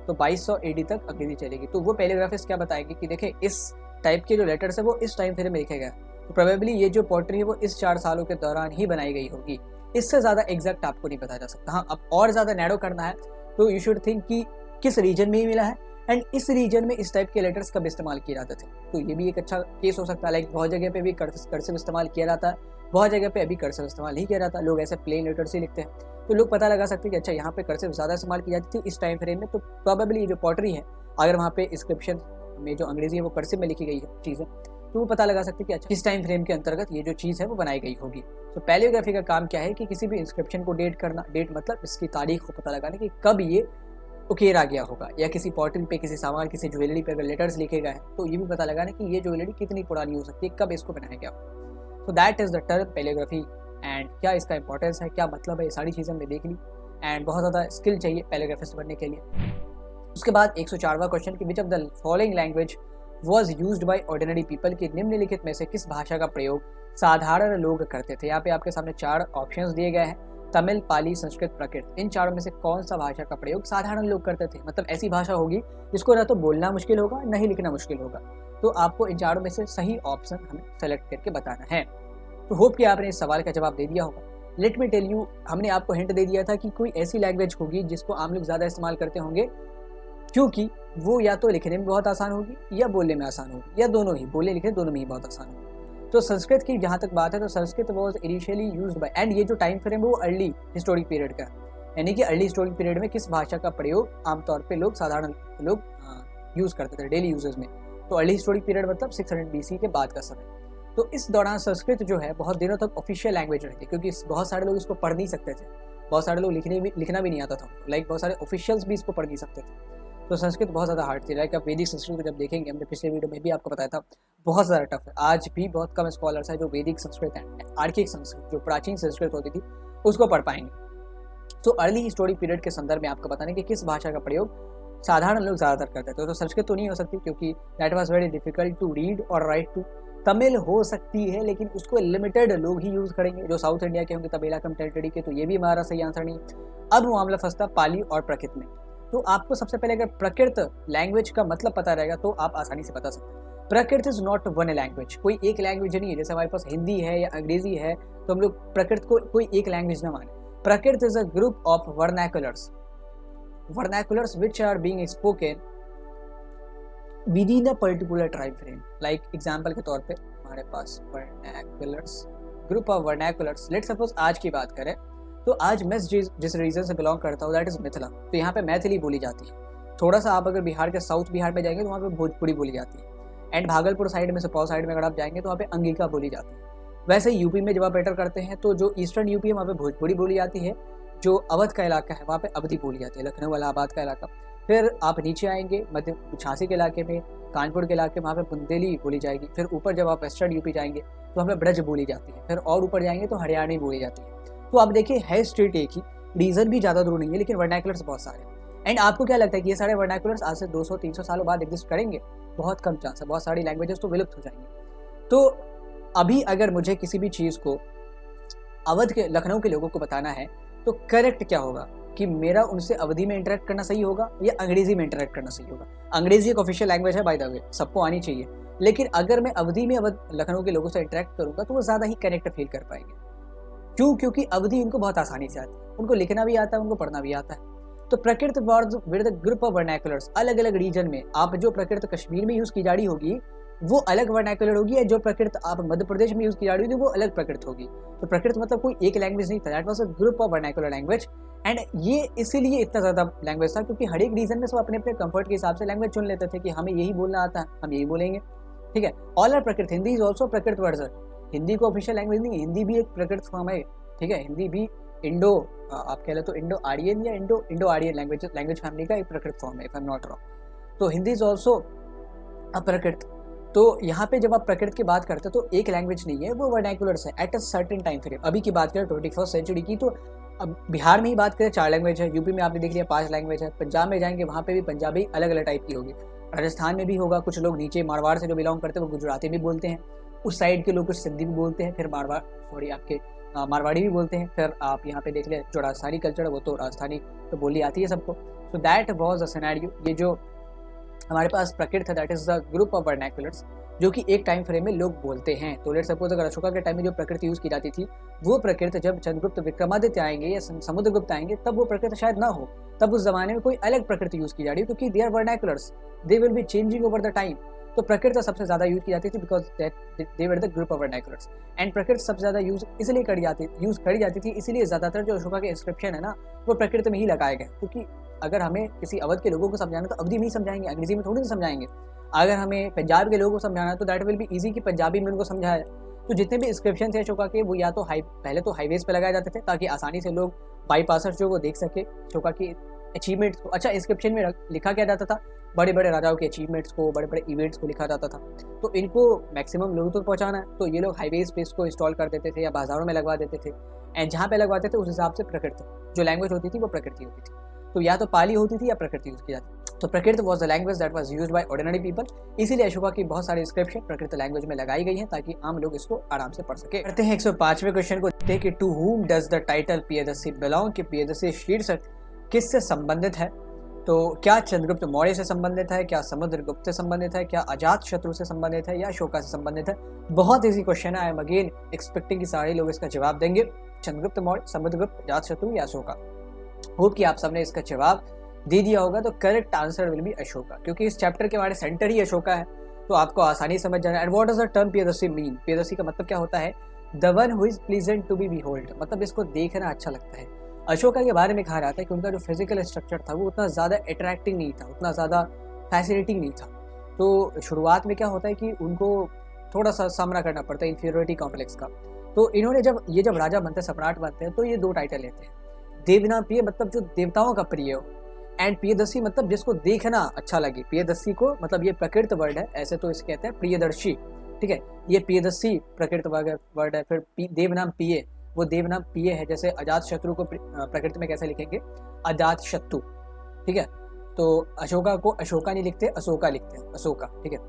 तो 2200 AD तक अंग्रेजी चलेगी। तो वो पैलियोग्राफिस्ट क्या बताएंगे कि देखें इस टाइप के जो लेटर्स है वो इस टाइम फ्रेम में लिखे गए, तो प्रोबेबली ये जो पोट्री है वो इस 4 सालों के दौरान ही बनाई गई होगी। इससे ज़्यादा एग्जैक्ट आपको नहीं बताया जा सकता। हाँ, अब और ज़्यादा नैरो करना है तो यू शुड थिंक कि किस रीजन में ही मिला है, एंड इस रीजन में इस टाइप के लेटर्स कब इस्तेमाल किए जाते थे। तो ये भी एक अच्छा केस हो सकता है। लाइक बहुत जगह पे भी कर्सिव इस्तेमाल किया जाता है, बहुत जगह पे अभी कर्सिव इस्तेमाल नहीं किया जाता, लोग ऐसे प्लेन लेटर्स ही लिखते हैं। तो लोग पता लगा सकते हैं कि अच्छा यहाँ पे कर्सिव ज़्यादा इस्तेमाल की जाती थी इस टाइम फ्रेम में, तो प्रोबेबली ये जो पॉटरी है, अगर वहाँ पे इंस्क्रिप्शन में जो अंग्रेजी है वो कर्सिव में लिखी गई है चीज़ें, तो वो पता लगा सकते हैं कि अच्छा किस टाइम फ्रेम के अंतर्गत ये जो चीज़ है वो बनाई गई होगी। तो पैलियोग्राफी का काम क्या है कि किसी भी इंस्क्रिप्शन को डेट करना, डेट मतलब इसकी तारीख को पता लगाना कि कब ये उकेरा गया होगा, या किसी पॉटरी पे, किसी सामान, किसी ज्वेलरी पे अगर लेटर्स लिखे गए हैं तो ये भी पता लगाना कि ये ज्वेलरी कितनी पुरानी हो सकती है, कब इसको बनाया गया। तो that is the term palaeography, and क्या इसका इंपॉर्टेंस है, क्या मतलब है, ये सारी चीज़ें हमने देख ली। एंड बहुत ज़्यादा स्किल चाहिए पैलियोग्राफिस्ट बनने के लिए। उसके बाद 104वां क्वेश्चन कि which of the following language was used by ordinary people, की निम्नलिखित में से किस भाषा का प्रयोग साधारण लोग करते थे। यहाँ पे आपके सामने 4 ऑप्शंस दिए गए हैं, तमिल, पाली, संस्कृत, प्राकृत। इन चारों में से कौन सा भाषा का प्रयोग साधारण लोग करते थे, मतलब ऐसी भाषा होगी जिसको ना तो बोलना मुश्किल होगा ना ही लिखना मुश्किल होगा। तो आपको इन चारों में से सही ऑप्शन हमें सेलेक्ट करके बताना है। तो होप कि आपने इस सवाल का जवाब दे दिया होगा। लेट मी टेल यू, हमने आपको हिंट दे दिया था कि कोई ऐसी लैंग्वेज होगी जिसको आम लोग ज़्यादा इस्तेमाल करते होंगे, क्योंकि वो या तो लिखने में बहुत आसान होगी या बोलने में आसान होगी, या दोनों ही, बोलने लिखने दोनों में ही बहुत आसान होगी। तो संस्कृत की जहाँ तक बात है तो Sanskrit was initially used by, and ये जो टाइम फ्रेम है वो अर्ली हिस्टोरिक पीरियड का, यानी कि अर्ली हिस्टोरिक पीरियड में किस भाषा का प्रयोग आमतौर पे लोग साधारण लोग यूज़ करते थे डेली यूजेस में। तो अर्ली हिस्टोरिक पीरियड मतलब 600 BC के बाद का समय। तो इस दौरान संस्कृत जो है बहुत दिनों तक ऑफिशियल लैंग्वेज रही थी, क्योंकि बहुत सारे लोग इसको पढ़ नहीं सकते थे, बहुत सारे लोग लिखना भी नहीं आता था, लाइक बहुत सारे ऑफिशियल्स भी इसको पढ़ नहीं सकते थे। तो संस्कृत बहुत ज़्यादा हार्ड थी। लाइक आप वैदिक संस्कृत जब देखेंगे, हमने पिछले वीडियो में भी आपको बताया था, बहुत ज़्यादा टफ है। आज भी बहुत कम स्कॉलर्स हैं जो वैदिक संस्कृत है, आर्किक संस्कृत जो प्राचीन संस्कृत होती थी उसको पढ़ पाएंगे। तो अर्ली हिस्टोरिक पीरियड के संदर्भ में आपको बताने कि किस भाषा का प्रयोग साधारण लोग ज़्यादातर करते थे। तो संस्कृत तो नहीं हो सकती, क्योंकि that was very difficult to read और राइट टू। तमिल हो सकती है, लेकिन उसको लिमिटेड लोग ही यूज़ करेंगे जो साउथ इंडिया के होंगे, तमिलकम टेरिटरी के। तो ये भी हमारा सही आंसर नहीं है। अब मामला फंसता पाली और प्रकृत में। तो आपको सबसे पहले अगर प्रकृत लैंग्वेज का मतलब पता रहेगा तो आप आसानी से बता सकते हैं। प्रकृत इज नॉट वन लैंग्वेज, कोई एक लैंग्वेज नहीं है। जैसे हमारे पास हिंदी है या अंग्रेजी है, तो हम लोग प्रकृत को कोई एक लैंग्वेज ना माने। Prakrit is a group of vernaculars which are being spoken within a particular time frame। Like example के तौर पे हमारे पास vernaculars, group of vernaculars. Let suppose आज की बात करें, तो आज मैं जिस रीजन से बिलोंग करता हूँ दैट इज मिथिला, तो यहाँ पे मैथिली बोली जाती है। थोड़ा सा आप अगर बिहार के साउथ बिहार में जाएंगे तो वहाँ पे भोजपुरी बोली जाती है। एंड भागलपुर साइड में, सुपौल साइड में अगर आप जाएंगे तो वहाँ पे अंगिका बोली जाती है। वैसे यूपी में जब आप एंटर करते हैं तो जो ईस्टर्न यूपी है वहाँ पे भोजपुरी बोली जाती है। जो अवध का इलाका है वहाँ पे अवधी बोली जाती है, लखनऊ इलाहाबाद का इलाका। फिर आप नीचे आएंगे मध्य झांसी के इलाके में, कानपुर के इलाके में वहाँ पे बुंदेली बोली जाएगी। फिर ऊपर जब आप वेस्टर्न यूपी जाएंगे तो वहाँ पे ब्रज बोली जाती है। फिर और ऊपर जाएंगे तो हरियाणवी बोली जाती है। तो आप देखिए है स्टेट एक ही, रीजन भी ज़्यादा दूर नहीं है, लेकिन वर्नाकुलर्स बहुत सारे हैं। एंड आपको क्या लगता है कि ये सारे वर्नाकुलर्स आज से 200-300 सालों बाद एग्जिस्ट करेंगे? बहुत कम चांस है, बहुत सारी लैंग्वेजेस तो विलुप्त हो जाएंगी। तो अभी अगर मुझे किसी भी चीज़ को अवध के, लखनऊ के लोगों को बताना है तो करेक्ट क्या होगा कि मेरा उनसे अवधी में इंटरेक्ट करना सही होगा या अंग्रेजी में इंटरेक्ट करना सही होगा। अंग्रेजी एक ऑफिशियल लैंग्वेज है बाय द वे, सबको आनी चाहिए, लेकिन अगर मैं अवधी में लखनऊ के लोगों से इंटरेक्ट करूंगा तो वो ज़्यादा ही कनेक्ट फील कर पाएंगे। क्यों? क्योंकि अवधी उनको बहुत आसानी से आती है, उनको लिखना भी आता है, उनको पढ़ना भी आता है। तो Prakrit words with the group of vernaculars, अलग अलग रीजन में आप जो प्रकृत कश्मीर में यूज़ की जा रही होगी वो अलग वर्नाकुलर होगी, या जो प्रकृत आप मध्य प्रदेश में यूज़ की जा रही होगी वो अलग प्रकृत होगी। तो प्रकृत मतलब कोई एक लैंग्वेज नहीं था, that was a group of vernacular language. And ये इसीलिए इतना ज़्यादा लैंग्वेज था क्योंकि हर एक रीजन में सब अपने अपने कंफर्ट के हिसाब से लैंग्वेज चुन लेते थे कि हमें यही बोलना आता है, हम यही बोलेंगे, ठीक है। ऑल आर प्रकृत, हिंदी इज ऑल्सो प्रकृत वर्जन। हिंदी को ऑफिशियल लैंग्वेज नहीं है, हिंदी भी एक प्रकृत फॉर्म है, ठीक है। हिंदी भी इंडो, आप कह लो तो इंडो आर्यन या इंडो आर्यन लैंग्वेज फैमिली का एक प्रकृत फॉर्म है, if I am not wrong. तो हिंदी इज ऑल्सो अ प्रकृत। तो यहाँ पे जब आप प्रकृत की बात करते हो तो एक लैंग्वेज नहीं है, वो वर्नाकुलर्स है at a certain time frame. अभी की बात करें 21st सेंचुरी की, तो अब बिहार में ही बात करें 4 लैंग्वेज है, यूपी में आपने देख लिया 5 लैंग्वेज है, पंजाब में जाएंगे वहाँ पे भी पंजाबी अलग अलग टाइप की होगी, राजस्थान में भी होगा। कुछ लोग नीचे मारवाड़ से जो बिलोंग करते हैं वो गुजराती भी बोलते हैं, उस साइड के लोग कुछ सिंधी भी बोलते हैं, फिर मारवाड़ी भी बोलते हैं। फिर आप यहाँ पे देख ले जो राजस्थानी कल्चर है वो तो राजस्थानी तो बोली आती है सबको। So that was a scenario. ये जो हमारे पास प्रकृत है that is the group of vernaculars जो कि एक टाइम फ्रेम में लोग बोलते हैं। तो लेट सपोज अगर अशोका के टाइम में जो प्रकृत यूज़ की जाती थी वो प्रकृत जब चंद्रगुप्त विक्रमादित्य आएंगे या समुद्रगुप्त आएंगे तब वो प्रकृत शायद ना हो, तब उस जमाने में कोई अलग प्रकृति यूज़ की जा रही है, क्योंकि they are vernaculars, they will be changing over the time. तो प्रकृत सबसे ज़्यादा यूज़ की जाती थी because they were the group of vernaculars. And Prakrit सबसे ज़्यादा यूज़ करी जाती थी इसलिए ज़्यादातर जो अशोका के इंस्क्रिप्शन है ना वो प्रकृत में ही लगाए गए, क्योंकि अगर हमें किसी अवध के लोगों को समझाना तो अवधी में ही समझाएंगे, अंग्रेजी में थोड़ी ना समझाएंगे। अगर हमें पंजाब के लोगों को समझाना है तो दैट विल बी इजी कि पंजाबी में उनको समझाया। तो जितने भी इंस्क्रिप्शन थे अशोका के वो या तो पहले तो हाईवेज पे लगाए जाते थे ताकि आसानी से लोग बाईपासर्स जो वो देख सके अशोका की अचीवमेंट्स को। अच्छा, इंस्क्रिप्शन में लिखा क्या जाता था? बड़े बड़े राजाओं के अचीवमेंट्स को, बड़े बड़े इवेंट्स को लिखा जाता था। तो इनको मैक्सिमम लोगों तक पहुंचाना है तो ये लोग हाईवेज पे इसको इंस्टॉल कर देते थे या बाजारों में लगवा देते थे। एंड जहाँ पे लगवाते थे उस हिसाब से प्रकृति जो लैंग्वेज होती थी वो प्रकृति होती थी, तो या तो पाली होती थी या प्रकृति यूज की जाती थी। तो प्रकृत was the language that was used by ordinary people, इसीलिए अशोका की बहुत सारी इंस्क्रिप्शन प्रकृत लैंग्वेज में लगाई गई हैं ताकि आम लोग इसको आराम से पढ़ सके। करते हैं 105वें क्वेश्चन को, देखते हैं कि to whom does the title Priyadarshi belong, कि प्रियदर्शी शीर्षक किससे संबंधित है? तो क्या चंद्रगुप्त मौर्य से संबंधित है, क्या समुद्रगुप्त से संबंधित है, क्या अजात शत्रु से संबंधित है या अशोका से संबंधित है? बहुत ईजी क्वेश्चन है। आई एम अगेन एक्सपेक्टिंग कि सारे लोग इसका जवाब देंगे, चंद्रगुप्त मौर्य, समुद्रगुप्त, अजात शत्रु या अशोका। होप कि आप सबने इसका जवाब दे दिया होगा। तो correct answer will B Ashoka, क्योंकि इस चैप्टर के हमारे सेंटर ही अशोका है, तो आपको आसानी समझ जाना। And what does the term Priyadarshi mean? Priyadarshi का मतलब क्या होता है? The one who is pleasant to be behold, मतलब इसको देखना अच्छा लगता है। अशोका के बारे में कहा जाता है कि उनका जो फिजिकल स्ट्रक्चर था वो उतना ज़्यादा अट्रैक्टिंग नहीं था, उतना ज़्यादा फैसिनेटिंग नहीं था। तो शुरुआत में क्या होता है कि उनको थोड़ा सा सामना करना पड़ता है इन्फीरियरिटी कॉम्प्लेक्स का। तो इन्होंने जब राजा बनते हैं, सम्राट बनते हैं, तो ये 2 टाइटल लेते हैं। देवनाम प्रिय मतलब जो देवताओं का प्रिय हो, एंड प्रियदर्शी मतलब जिसको देखना अच्छा लगे। प्रियदर्शी को मतलब ये प्रकृत वर्ड है, ऐसे तो इसे कहते हैं प्रियदर्शी, ठीक है, ये प्रियदर्शी प्रकृत वर्ड है। फिर देवनाम प्रिय, वो देवनाम प्रिय है। जैसे अजात शत्रु को प्रकृति में कैसे लिखेंगे, अजात शत्रु, ठीक है। तो अशोका को अशोका नहीं लिखते, अशोका लिखते हैं, अशोका, ठीक है।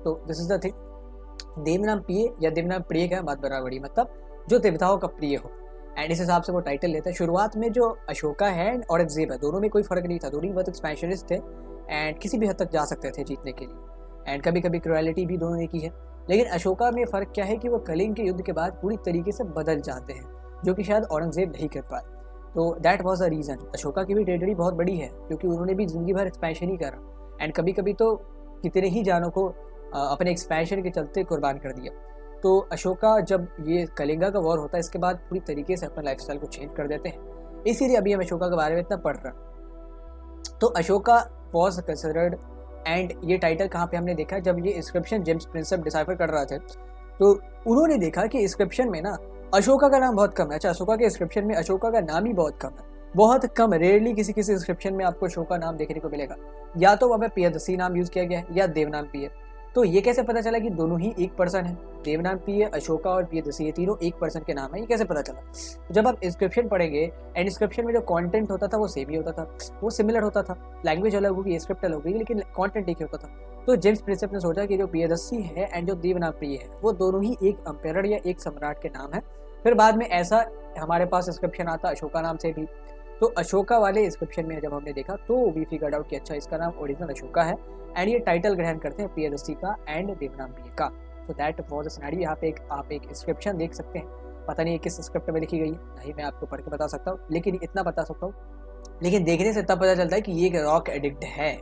तो दिस इज द थिंग। देवनाम प्रिय या देवनाम प्रिय का बात बराबरी, मतलब जो देवताओं का प्रिय हो, एंड इस हिसाब से वो टाइटल लेता है। शुरुआत में जो अशोका है एंड औरंगजेब है, दोनों में कोई फर्क नहीं था, दोनों ही बहुत एक्सपेंशनिस्ट थे एंड किसी भी हद तक जा सकते थे जीतने के लिए, एंड कभी कभी क्रुएलिटी भी दोनों ने की है। लेकिन अशोका में फ़र्क क्या है कि वो कलिंग के युद्ध के बाद पूरी तरीके से बदल जाते हैं, जो कि शायद औरंगजेब नहीं कर पाए। तो that was the reason. Ashoka की भी टेरिटरी बहुत बड़ी है, क्योंकि उन्होंने भी ज़िंदगी भर एक्सपेंशन ही करा, एंड कभी कभी तो कितने ही जानों को अपने एक्सपेंशन के चलते कुर्बान कर दिया। तो अशोका जब ये कलिंगा का वॉर होता है, इसके बाद पूरी तरीके से अपना लाइफस्टाइल को चेंज कर देते हैं। इसीलिए अभी हम अशोका के बारे में इतना पढ़ रहे हैं। तो अशोका वॉज कंसिडर्ड, एंड ये टाइटल कहाँ पे हमने देखा, जब ये इंस्क्रिप्शन जेम्स प्रिंसेप डिसाइफर कर रहे थे, तो उन्होंने देखा कि इंस्क्रिप्शन में ना अशोका का नाम बहुत कम है। अच्छा, अशोका के इंस्क्रिप्शन में अशोका का नाम ही बहुत कम है, बहुत कम, रेयरली किसी इंस्क्रिप्शन में आपको अशोका नाम देखने को मिलेगा। या तो वहाँ पे प्रियदर्शी नाम यूज किया गया है या देवनाम प्रिय। तो ये कैसे पता चला कि दोनों ही एक पर्सन है? देवनाम प्रिय, अशोका और प्रियदर्शी, ये तीनों एक पर्सन के नाम है, ये कैसे पता चला? तो जब आप इंस्क्रिप्शन पढ़ेंगे, एंड इंस्क्रिप्शन में जो कंटेंट होता था वो सेम ही होता था, वो सिमिलर होता था, लैंग्वेज अलग होगी, स्क्रिप्ट अलग होगी, लेकिन कंटेंट एक ही होता था। तो जेम्स प्रिंसेप ने सोचा कि जो प्रियदर्शी है एंड जो देवनाम प्रिय है, वो दोनों ही एक एम्पेरर या एक सम्राट के नाम है। फिर बाद में ऐसा हमारे पास इंस्क्रिप्शन आता अशोका नाम से भी। तो अशोका वाले इंस्क्रिप्शन में जब हमने देखा तो वी फिगर्ड आउट कि अच्छा, इसका नाम ओरिजिनल अशोका है, एंड ये टाइटल ग्रहण करते हैं प्रियदर्शी का एंड देवनाम प्रिय का। तो दैट वाज द सिनेरियो। यहाँ पे आप एक इंस्क्रिप्शन देख सकते हैं, पता नहीं किस स्क्रिप्ट में लिखी गई है, नहीं मैं आपको पढ़ के बता सकता हूँ, लेकिन इतना बता सकता हूँ, लेकिन देखने से तब पता चलता है कि ये एक रॉक एडिक्ट है।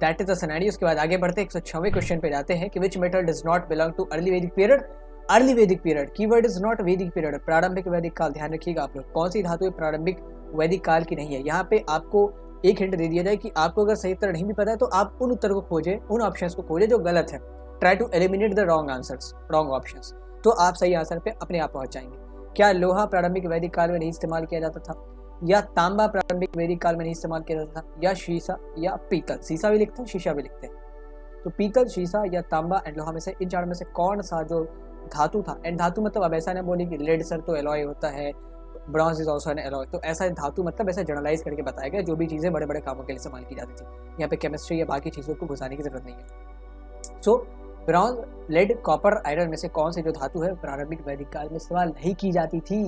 That is the scenario. उसके बाद आगे बढ़ते हैं, 106वें क्वेश्चन पे जाते हैं कि which metal does not belong too early वैदिक पीरियड। अर्ली वैदिक पीरियड, कीवर्ड इज नॉट वैदिक पीरियड, प्रारंभिक वैदिक काल। ध्यान रखिएगा आप लोग, कौन सी धातु प्रारंभिक वैदिक काल की नहीं है। यहाँ पे आपको एक हिंट दे दिया जाए कि आपको अगर सही उत्तर नहीं भी पता है तो आप उन उत्तर को खोजें, उन ऑप्शंस को खोजें जो गलत है। Try to eliminate the wrong answers, wrong options, तो आप सही आंसर पे अपने आप पहुंच जाएंगे। क्या लोहा प्रारंभिक वैदिक काल में नहीं इस्तेमाल किया जाता था, या तांबा प्रारंभिक वैदिक काल में नहीं इस्तेमाल किया जाता था, या शीशा या पीतल? शीशा भी लिखते हैं, शीशा भी लिखते हैं। तो पीतल, शीशा या तांबा एंड लोहा में से, इन चार में से कौन सा जो धातु था, एंड धातु मतलब अब ऐसा ना बोले कि लेड सर तो एलॉय होता है, bronze is also an alloy, तो ऐसा धातु मतलब ऐसा जनरलाइज करके बताया गया, जो भी चीज़ें बड़े बड़े कामों के लिए इस्तेमाल की जाती थी। यहाँ पे केमिस्ट्री या बाकी चीज़ों को घुसाने की जरूरत नहीं है। सो ब्रॉन्ज, लेड, कॉपर, आयरन में से कौन सी जो धातु है प्रारंभिक वैदिक काल में इस्तेमाल नहीं की जाती थी?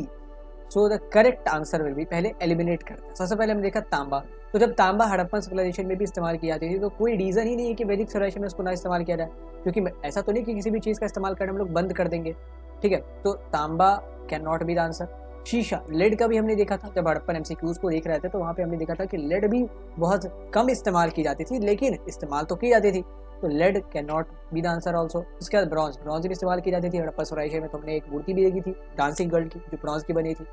So the correct answer will B, पहले एलिमिनेट करते हैं। सबसे पहले हमने देखा तांबा। तो जब तांबा हड़प्पन सिविलाइजेशन में भी इस्तेमाल की जाती थी, तो कोई रीज़न ही नहीं है कि वैदिक सिविलाइजेशन में उसको ना इस्तेमाल किया जाए, क्योंकि ऐसा तो नहीं कि किसी भी चीज़ का इस्तेमाल करना हम लोग बंद कर देंगे, ठीक है। तो तांबा can not be the answer. शीशा, लेड का भी हमने देखा था, जब हड़प्पन एमसीक्यूज को देख रहे थे तो वहाँ पे हमने देखा था कि लेड भी बहुत कम इस्तेमाल की जाती थी, लेकिन इस्तेमाल तो की जाती थी, तो lead can not be the answer also. उसके बाद ब्रॉन्ज, ब्रॉन्ज भी इस्तेमाल की जाती थी हड़प्पन सिविलाइजेशन में। तो हमने एक मूर्ति भी देखी थी डांसिंग गर्ल की, जो ब्रॉन्ज की बनी थी,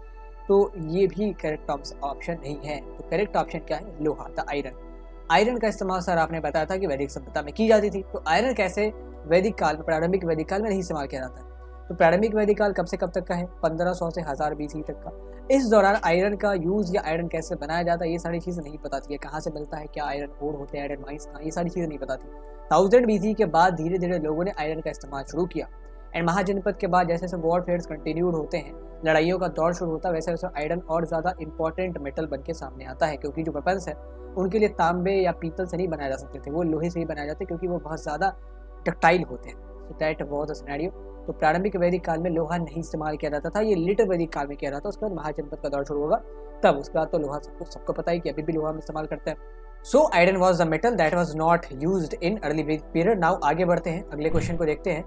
तो ये भी करेक्ट ऑप्शन नहीं है। तो करेक्ट ऑप्शन क्या है? लोहा, द आयरन। आयरन का इस्तेमाल सर आपने बताया था कि वैदिक सभ्यता में की जाती थी, तो आयरन कैसे वैदिक काल में, प्रारंभिक वैदिक काल में नहीं इस्तेमाल किया जाता है? तो प्रारंभिक वैदिक काल कब से कब तक का है? 1500 से 1000 BC तक का। इस दौरान आयरन का यूज़ या आयरन कैसे बनाया जाता है, ये सारी चीज़ें नहीं पता थी। कहाँ से मिलता है, क्या आयरन ओर होते हैं, आयरन माइंस कहाँ, ये सारी चीज़ें नहीं पता थी। 1000 BC के बाद धीरे धीरे लोगों ने आयरन का इस्तेमाल शुरू किया, एंड महाजनपद के बाद जैसे जैसे वॉरफेयर्स कंटिन्यूड होते हैं, लड़ाइयों का दौर शुरू होता है, वैसे वैसे आयरन और ज़्यादा इंपॉर्टेंट मेटल बन के सामने आता है, क्योंकि जो वेपन्स है उनके लिए तांबे या पीतल से नहीं बनाए जा सकते थे, वो लोहे से ही बनाए जाते, क्योंकि वो बहुत ज़्यादा डक्टाइल होते हैं। So that was the scenario. तो प्रारंभिक वैदिक काल में लोहा नहीं इस्तेमाल किया जाता था, ये लेटर वैदिक काल में किया जाता था। उसके बाद महाजनपद का दौर शुरू होगा तब, उसके बाद तो लोहा सबको पता है कि अभी भी लोहा में इस्तेमाल करते हैं। So iron was the metal that was not used in early वैदिक पीरियड। नाउ आगे बढ़ते हैं, अगले क्वेश्चन को देखते हैं।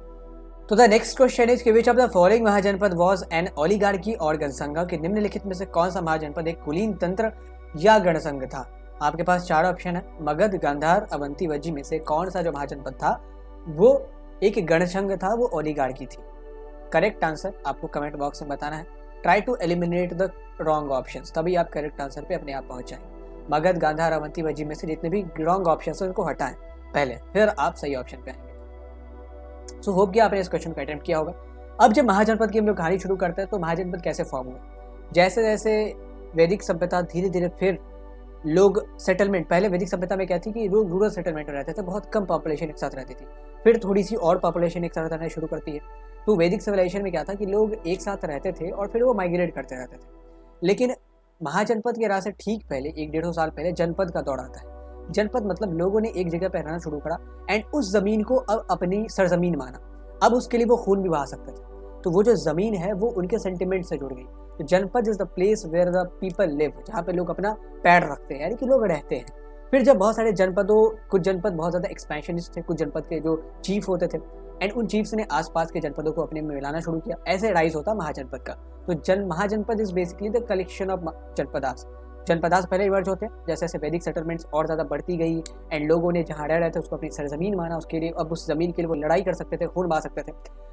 तो द नेक्स्ट क्वेश्चन इज कि which of the following mahajanapada was an oligarchy और गणसंघ के निम्नलिखित में से कौन सा महाजनपद एक कुलीन तंत्र या गणसंघ था? आपके पास 4 ऑप्शन है, मगध, गांधार, अवंती, वज्जी में से कौन सा जो महाजनपद था वो एक गणसंघ था, वो ओलिगार्की थी? करेक्ट आंसर आपको कमेंट बॉक्स में बताना है। Try to eliminate the wrong options, तभी आप करेक्ट आंसर पे अपने आप पहुंच जाएंगे। मगध, गांधार, अवंती, वज्जी में से जितने भी रॉन्ग ऑप्शन है उनको हटाएं पहले, फिर आप सही ऑप्शन पे आएंगे। सो होप कि आपने इस क्वेश्चन को अटेम्प्ट किया होगा। अब जब महाजनपद की हम लोग कहानी शुरू करते हैं तो महाजनपद कैसे फॉर्म हुए? जैसे जैसे वैदिक सभ्यता धीरे धीरे फिर लोग सेटलमेंट, पहले वैदिक सभ्यता में क्या थी कि लोग रूरल सेटलमेंट में रहते थे, बहुत कम पॉपुलेशन एक साथ रहती थी, फिर थोड़ी सी और पॉपुलेशन एक साथ रहना शुरू करती है। तो वैदिक सिविलाइजेशन में क्या था कि लोग एक साथ रहते थे और फिर वो माइग्रेट करते रहते थे। लेकिन महाजनपद के राह से ठीक पहले 1-1.5 साल पहले जनपद का दौर आता है। जनपद मतलब लोगों ने एक जगह पर रहना शुरू करा एंड उस जमीन को अब अपनी सरजमीन माना। अब उसके लिए वो खून भी बहा सकते थे, तो वो जो जमीन है वो उनके सेंटिमेंट से जुड़ गई। तो janapada is the place where the people live, जहाँ पे लोग अपना पैर रखते हैं, यानी कि लोग रहते हैं। फिर जब बहुत सारे जनपदों, कुछ जनपद बहुत ज़्यादा एक्सपेंशनिस्ट थे, कुछ जनपद के जो चीफ होते थे एंड उन चीफ्स ने आसपास के जनपदों को अपने में मिलाना शुरू किया, ऐसे राइज होता महाजनपद का। तो mahajanapada is basically the collection of janapadas. Janapadas पहले इमर्ज होते हैं, जैसे जैसे वैदिक सेटलमेंट्स और ज़्यादा बढ़ती गई एंड लोगों ने जहाँ रह रहे थे उसको अपनी सरजमीन माना, उसके लिए अब उस जमीन के लिए वो लड़ाई कर सकते थे, खून बहा सकते थे,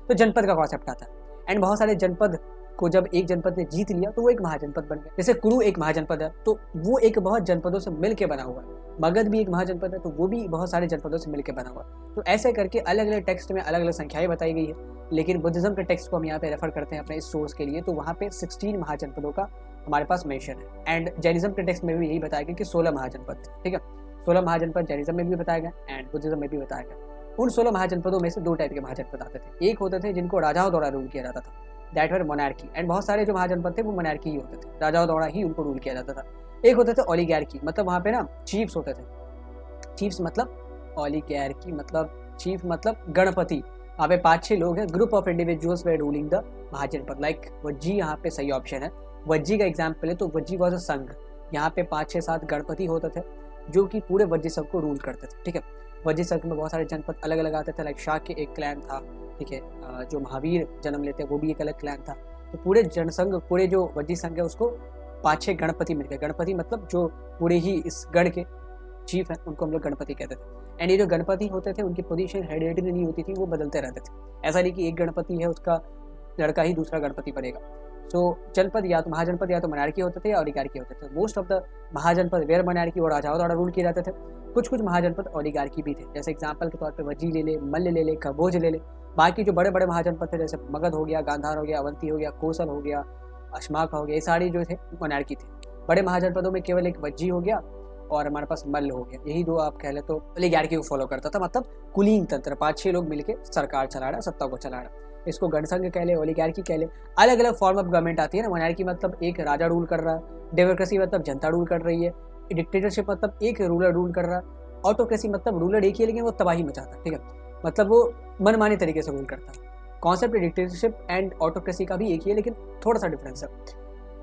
तो जनपद का कॉन्सेप्ट आता है। एंड बहुत सारे जनपद को जब एक जनपद ने जीत लिया तो वो एक महाजनपद बन गया। जैसे कुरु एक महाजनपद है, तो वो एक बहुत जनपदों से मिलके बना हुआ है। मगध भी एक महाजनपद है, तो वो भी बहुत सारे जनपदों से मिलकर बना हुआ है। तो ऐसे करके अलग अलग टेक्स्ट में अलग अलग संख्याएं बताई गई है, लेकिन बुद्धिज्म के टेक्स्ट को हम यहाँ पे रेफर करते हैं अपने इस सोर्स के लिए, तो वहाँ पे 16 महाजनपदों का हमारे पास मेंशन है। एंड जैनिज्म के टेक्स्ट में भी यही बताया गया कि 16 महाजनपद, ठीक है, 16 महाजनपद जैनिज्म में भी बताया गया एंड बुद्धिज्म में भी बताया गया। उन 16 महाजनपदों में से 2 टाइप के महाजनपद आते थे। एक होते थे जिनको राजाओं द्वारा रूल किया जाता था, दैट वर मोनार्की, एंड बहुत सारे जो महाजनपद थे वो मोनार्की ही होते थे, राजाओं द्वारा ही उनको रूल किया जाता था। एक होते थे ओलिगार्की, मतलब वहाँ पे ना चीफ्स होते थे। चीफ्स मतलब ओलिगार्की मतलब चीफ मतलब गणपति। वहाँ पे 5-6 लोग हैं, ग्रुप ऑफ इंडिविजुअल्स वे ruling the mahajanapada. Like Vajji यहाँ पे सही ऑप्शन है। वज्जी का एग्जाम्पल है तो वज्जी वॉज अ संघ। यहाँ पे 5-6-7 गणपति होते थे जो कि पूरे वज्जी संघ को रूल करते थे, ठीक है। वज्जी संघ में बहुत सारे जनपद अलग अलग आते थे, लाइक शाक्य एक क्लैन था, ठीक है, जो महावीर जन्म लेते हैं वो भी एक अलग क्लैन था। तो पूरे जनसंघ, पूरे जो वज्जी संघ है उसको 5-6 गणपति मिल गए। गणपति मतलब जो पूरे ही इस गढ़ के चीफ हैं उनको हम लोग गणपति कहते थे। एंड ये जो गणपति होते थे उनकी पोजीशन हेरिडिटरी नहीं होती थी, वो बदलते रहते थे। ऐसा नहीं कि एक गणपति है उसका लड़का ही दूसरा गणपति बनेगा। सो जनपद या तो महाजनपद या तो मोनार्की होते थे या ओलिगार्की होते थे। Most of the mahajanapada were monarchy और राजाओं द्वारा रूल किए जाते थे। कुछ कुछ महाजनपद ओलिगार्की भी थे, जैसे एग्जाम्पल के तौर पे वज्जी ले ले, मल्ल ले ले, कबोज ले ले। बाकी जो बड़े बड़े महाजनपद थे जैसे मगध हो गया, गांधार हो गया, अवंती हो गया, कोसल हो गया, अश्माक हो गया, ये सारी जो थे मोनार्की थे। बड़े महाजनपदों में केवल एक वज्जी हो गया और हमारे पास मल्ल हो गया, यही दो आप कह ले तो ओलिगार्की को फॉलो करता था। मतलब कुलीन तंत्र, 5-6 लोग मिलके सरकार चला रहा, सत्ता को चला रहा। इसको गणसंघ कह ले, ओलिगार्की कह ले। अलग अलग फॉर्म ऑफ गवर्नमेंट आती है ना। मोनार्की मतलब एक राजा रूल कर रहा है, डेमोक्रेसी मतलब जनता रूल कर रही है, डिक्टेटरशिप मतलब एक रूलर रूल कर रहा है, ऑटोक्रेसी मतलब रूलर एक ही है लेकिन वो तबाही मचाता है, ठीक है, मतलब वो मनमाने तरीके से रूल करता है। कॉन्सेप्ट डिक्टेटरशिप एंड ऑटोक्रेसी का भी एक ही है लेकिन थोड़ा सा डिफरेंस है।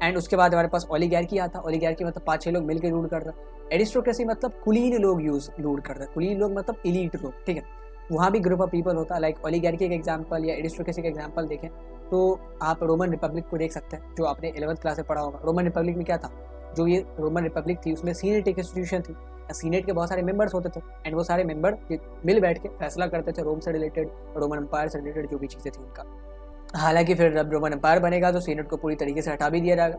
एंड उसके बाद हमारे पास ओलिगार्की आता है। ओलिगार्की मतलब 5-6 लोग मिलकर रूल कर रहे हैं। एरिस्टोक्रेसी मतलब कुलीन लोग रूल कर रहे हैं। कुलीन लोग मतलब इलीट लोग, ठीक है, वहाँ भी ग्रुप ऑफ पीपल होता है। लाइक ओलिगार्की का एग्जाम्पल या एरिस्टोक्रेसी का एग्जाम्पल देखें तो आप रोमन रिपब्लिक को देख सकते हैं, जो आपने 11th क्लास में पढ़ा होगा। रोमन रिपब्लिक में क्या था, जो ये रोमन रिपब्लिक थी उसमें सीनेट एक इंस्टीट्यूशन थी, सीनेट के बहुत सारे मेंबर्स होते थे एंड वो सारे मेंबर मिल बैठ के फैसला करते थे रोम से रिलेटेड, रोमन एम्पायर से रिलेटेड जो भी चीज़ें थी उनका। हालांकि फिर जब रोमन एम्पायर बनेगा तो सीनेट को पूरी तरीके से हटा भी दिया जाएगा।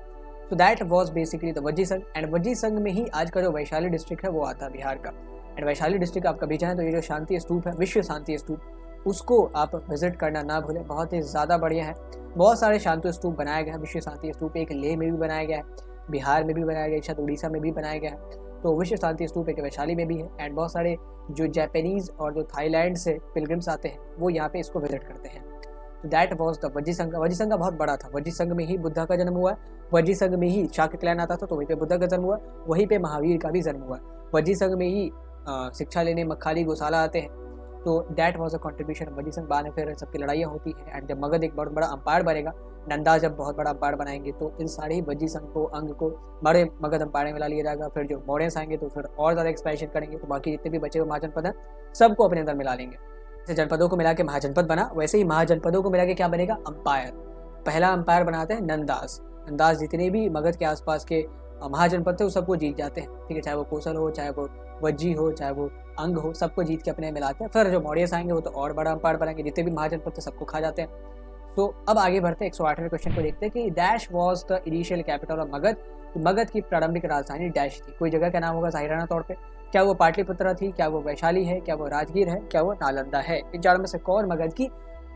तो that was basically the Vajji संघ। एंड वज्जी संघ में ही आज का जो वैशाली डिस्ट्रिक्ट है वो आता है बिहार का। एंड वैशाली डिस्ट्रिक्ट आप कभी जाएँ तो ये जो शांति स्तूप है, विश्व शांति स्तूप, उसको आप विजिट करना ना भूलें, बहुत ही ज़्यादा बढ़िया है। बहुत सारे शांति स्तूप बनाए गए हैं। विश्व शांति स्तूप एक लेह में भी बनाया गया है, बिहार में भी बनाया गया है, शायद उड़ीसा में भी बनाया गया है। तो विश्व शांति स्तूप एक वैशाली में भी है। एंड बहुत सारे जो जापानीज़ और जो थाईलैंड से पिलग्रिम्स आते हैं वो यहाँ पे इसको विजिट करते हैं। तो दैट वॉज द वज्जी संघ। वज्जी संघ बहुत बड़ा था। वज्जी संघ में ही बुद्धा का जन्म हुआ है, वज्जी संघ में ही शाक्य क्लैन आता था तो वहीं पे बुद्धा का जन्म हुआ, वहीं पे महावीर का भी जन्म हुआ। वज्जी संघ में ही शिक्षा लेने मक्खाली गोशाला आते हैं। तो that was a contribution Vajji संघ। बाद में फिर सबकी लड़ाइयाँ होती हैं एंड जब मगध एक बहुत बड़ा अंपायर बनेगा, नंदा जब बहुत बड़ा अंपायर बनाएंगे तो इन सारे ही वज्जी संघ को अंग को बड़े मगध अंपायर में मिला लिया जाएगा। फिर जो मौर्यंस आएंगे तो फिर और ज़्यादा एक्सपेंशन करेंगे, तो बाकी जितने भी बचे हुए महाजनपद हैं सबको अपने अंदर मिला लेंगे। जैसे जनपदों को मिला के महाजनपद बना, वैसे ही महाजनपदों को मिला के क्या बनेगा, अंपायर। पहला अंपायर बनाते हैं नंदास। नंदास जितने भी मगध के आसपास के महाजनपद थे वो सबको जीत जाते हैं, ठीक है, चाहे वो कोसल हो, चाहे वो वज्जी हो, चाहे वो अंग हो, सबको जीत के अपने मिलाते हैं। फिर जो मौर्यस आएंगे वो तो और बड़ा अंपायर बनाएंगे, जितने भी महाजनपद थे सबको खा जाते हैं। तो अब आगे बढ़ते हैं 108वें क्वेश्चन को देखते हैं कि dash was the initial capital of Magadh. Magadh की प्रारंभिक राजधानी डैश थी। कोई जगह का नाम होगा जाहिराना तौर पे। क्या वो पाटलिपुत्र थी, क्या वो वैशाली है, क्या वो राजगीर है, क्या वो नालंदा है। इन चारों में से कौन मगध की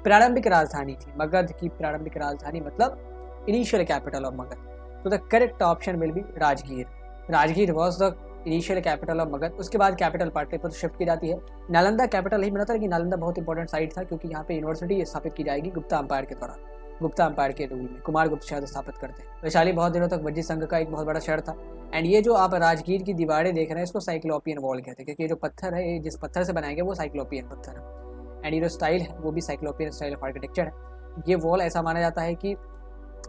प्रारंभिक राजधानी थी? मगध की प्रारंभिक राजधानी मतलब इनिशियल कैपिटल ऑफ मगध। तो the correct option will be Rajgir. Rajgir was the initial capital of Magadha. उसके बाद कैपिटल पाटलिपुत्र शिफ्ट की जाती है। नालंदा कैपिटल नहीं बना था, लेकिन नालंदा बहुत इंपॉर्टेंट साइट था क्योंकि यहाँ पे यूनिवर्सिटी स्थापित की जाएगी गुप्ता अंपायर के दौरान। गुप्ता अंपायर के रूल में कुमार गुप्त शायद स्थापित करते हैं। वैशाली बहुत दिनों तक वज्जी संघ का एक बहुत बड़ा शहर था। एंड ये जो आप राजगीर की दीवारें देख रहे हैं इसको साइक्लोपियन वॉल कहते हैं, क्योंकि ये जो पत्थर है, ये जिस पत्थर से बनाया गया वो साइक्लोपियन पत्थर है। एंड ये जो स्टाइल है वो भी साइक्लोपियन स्टाइल ऑफ आर्किटेक्चर है। ये वॉल ऐसा माना जाता है कि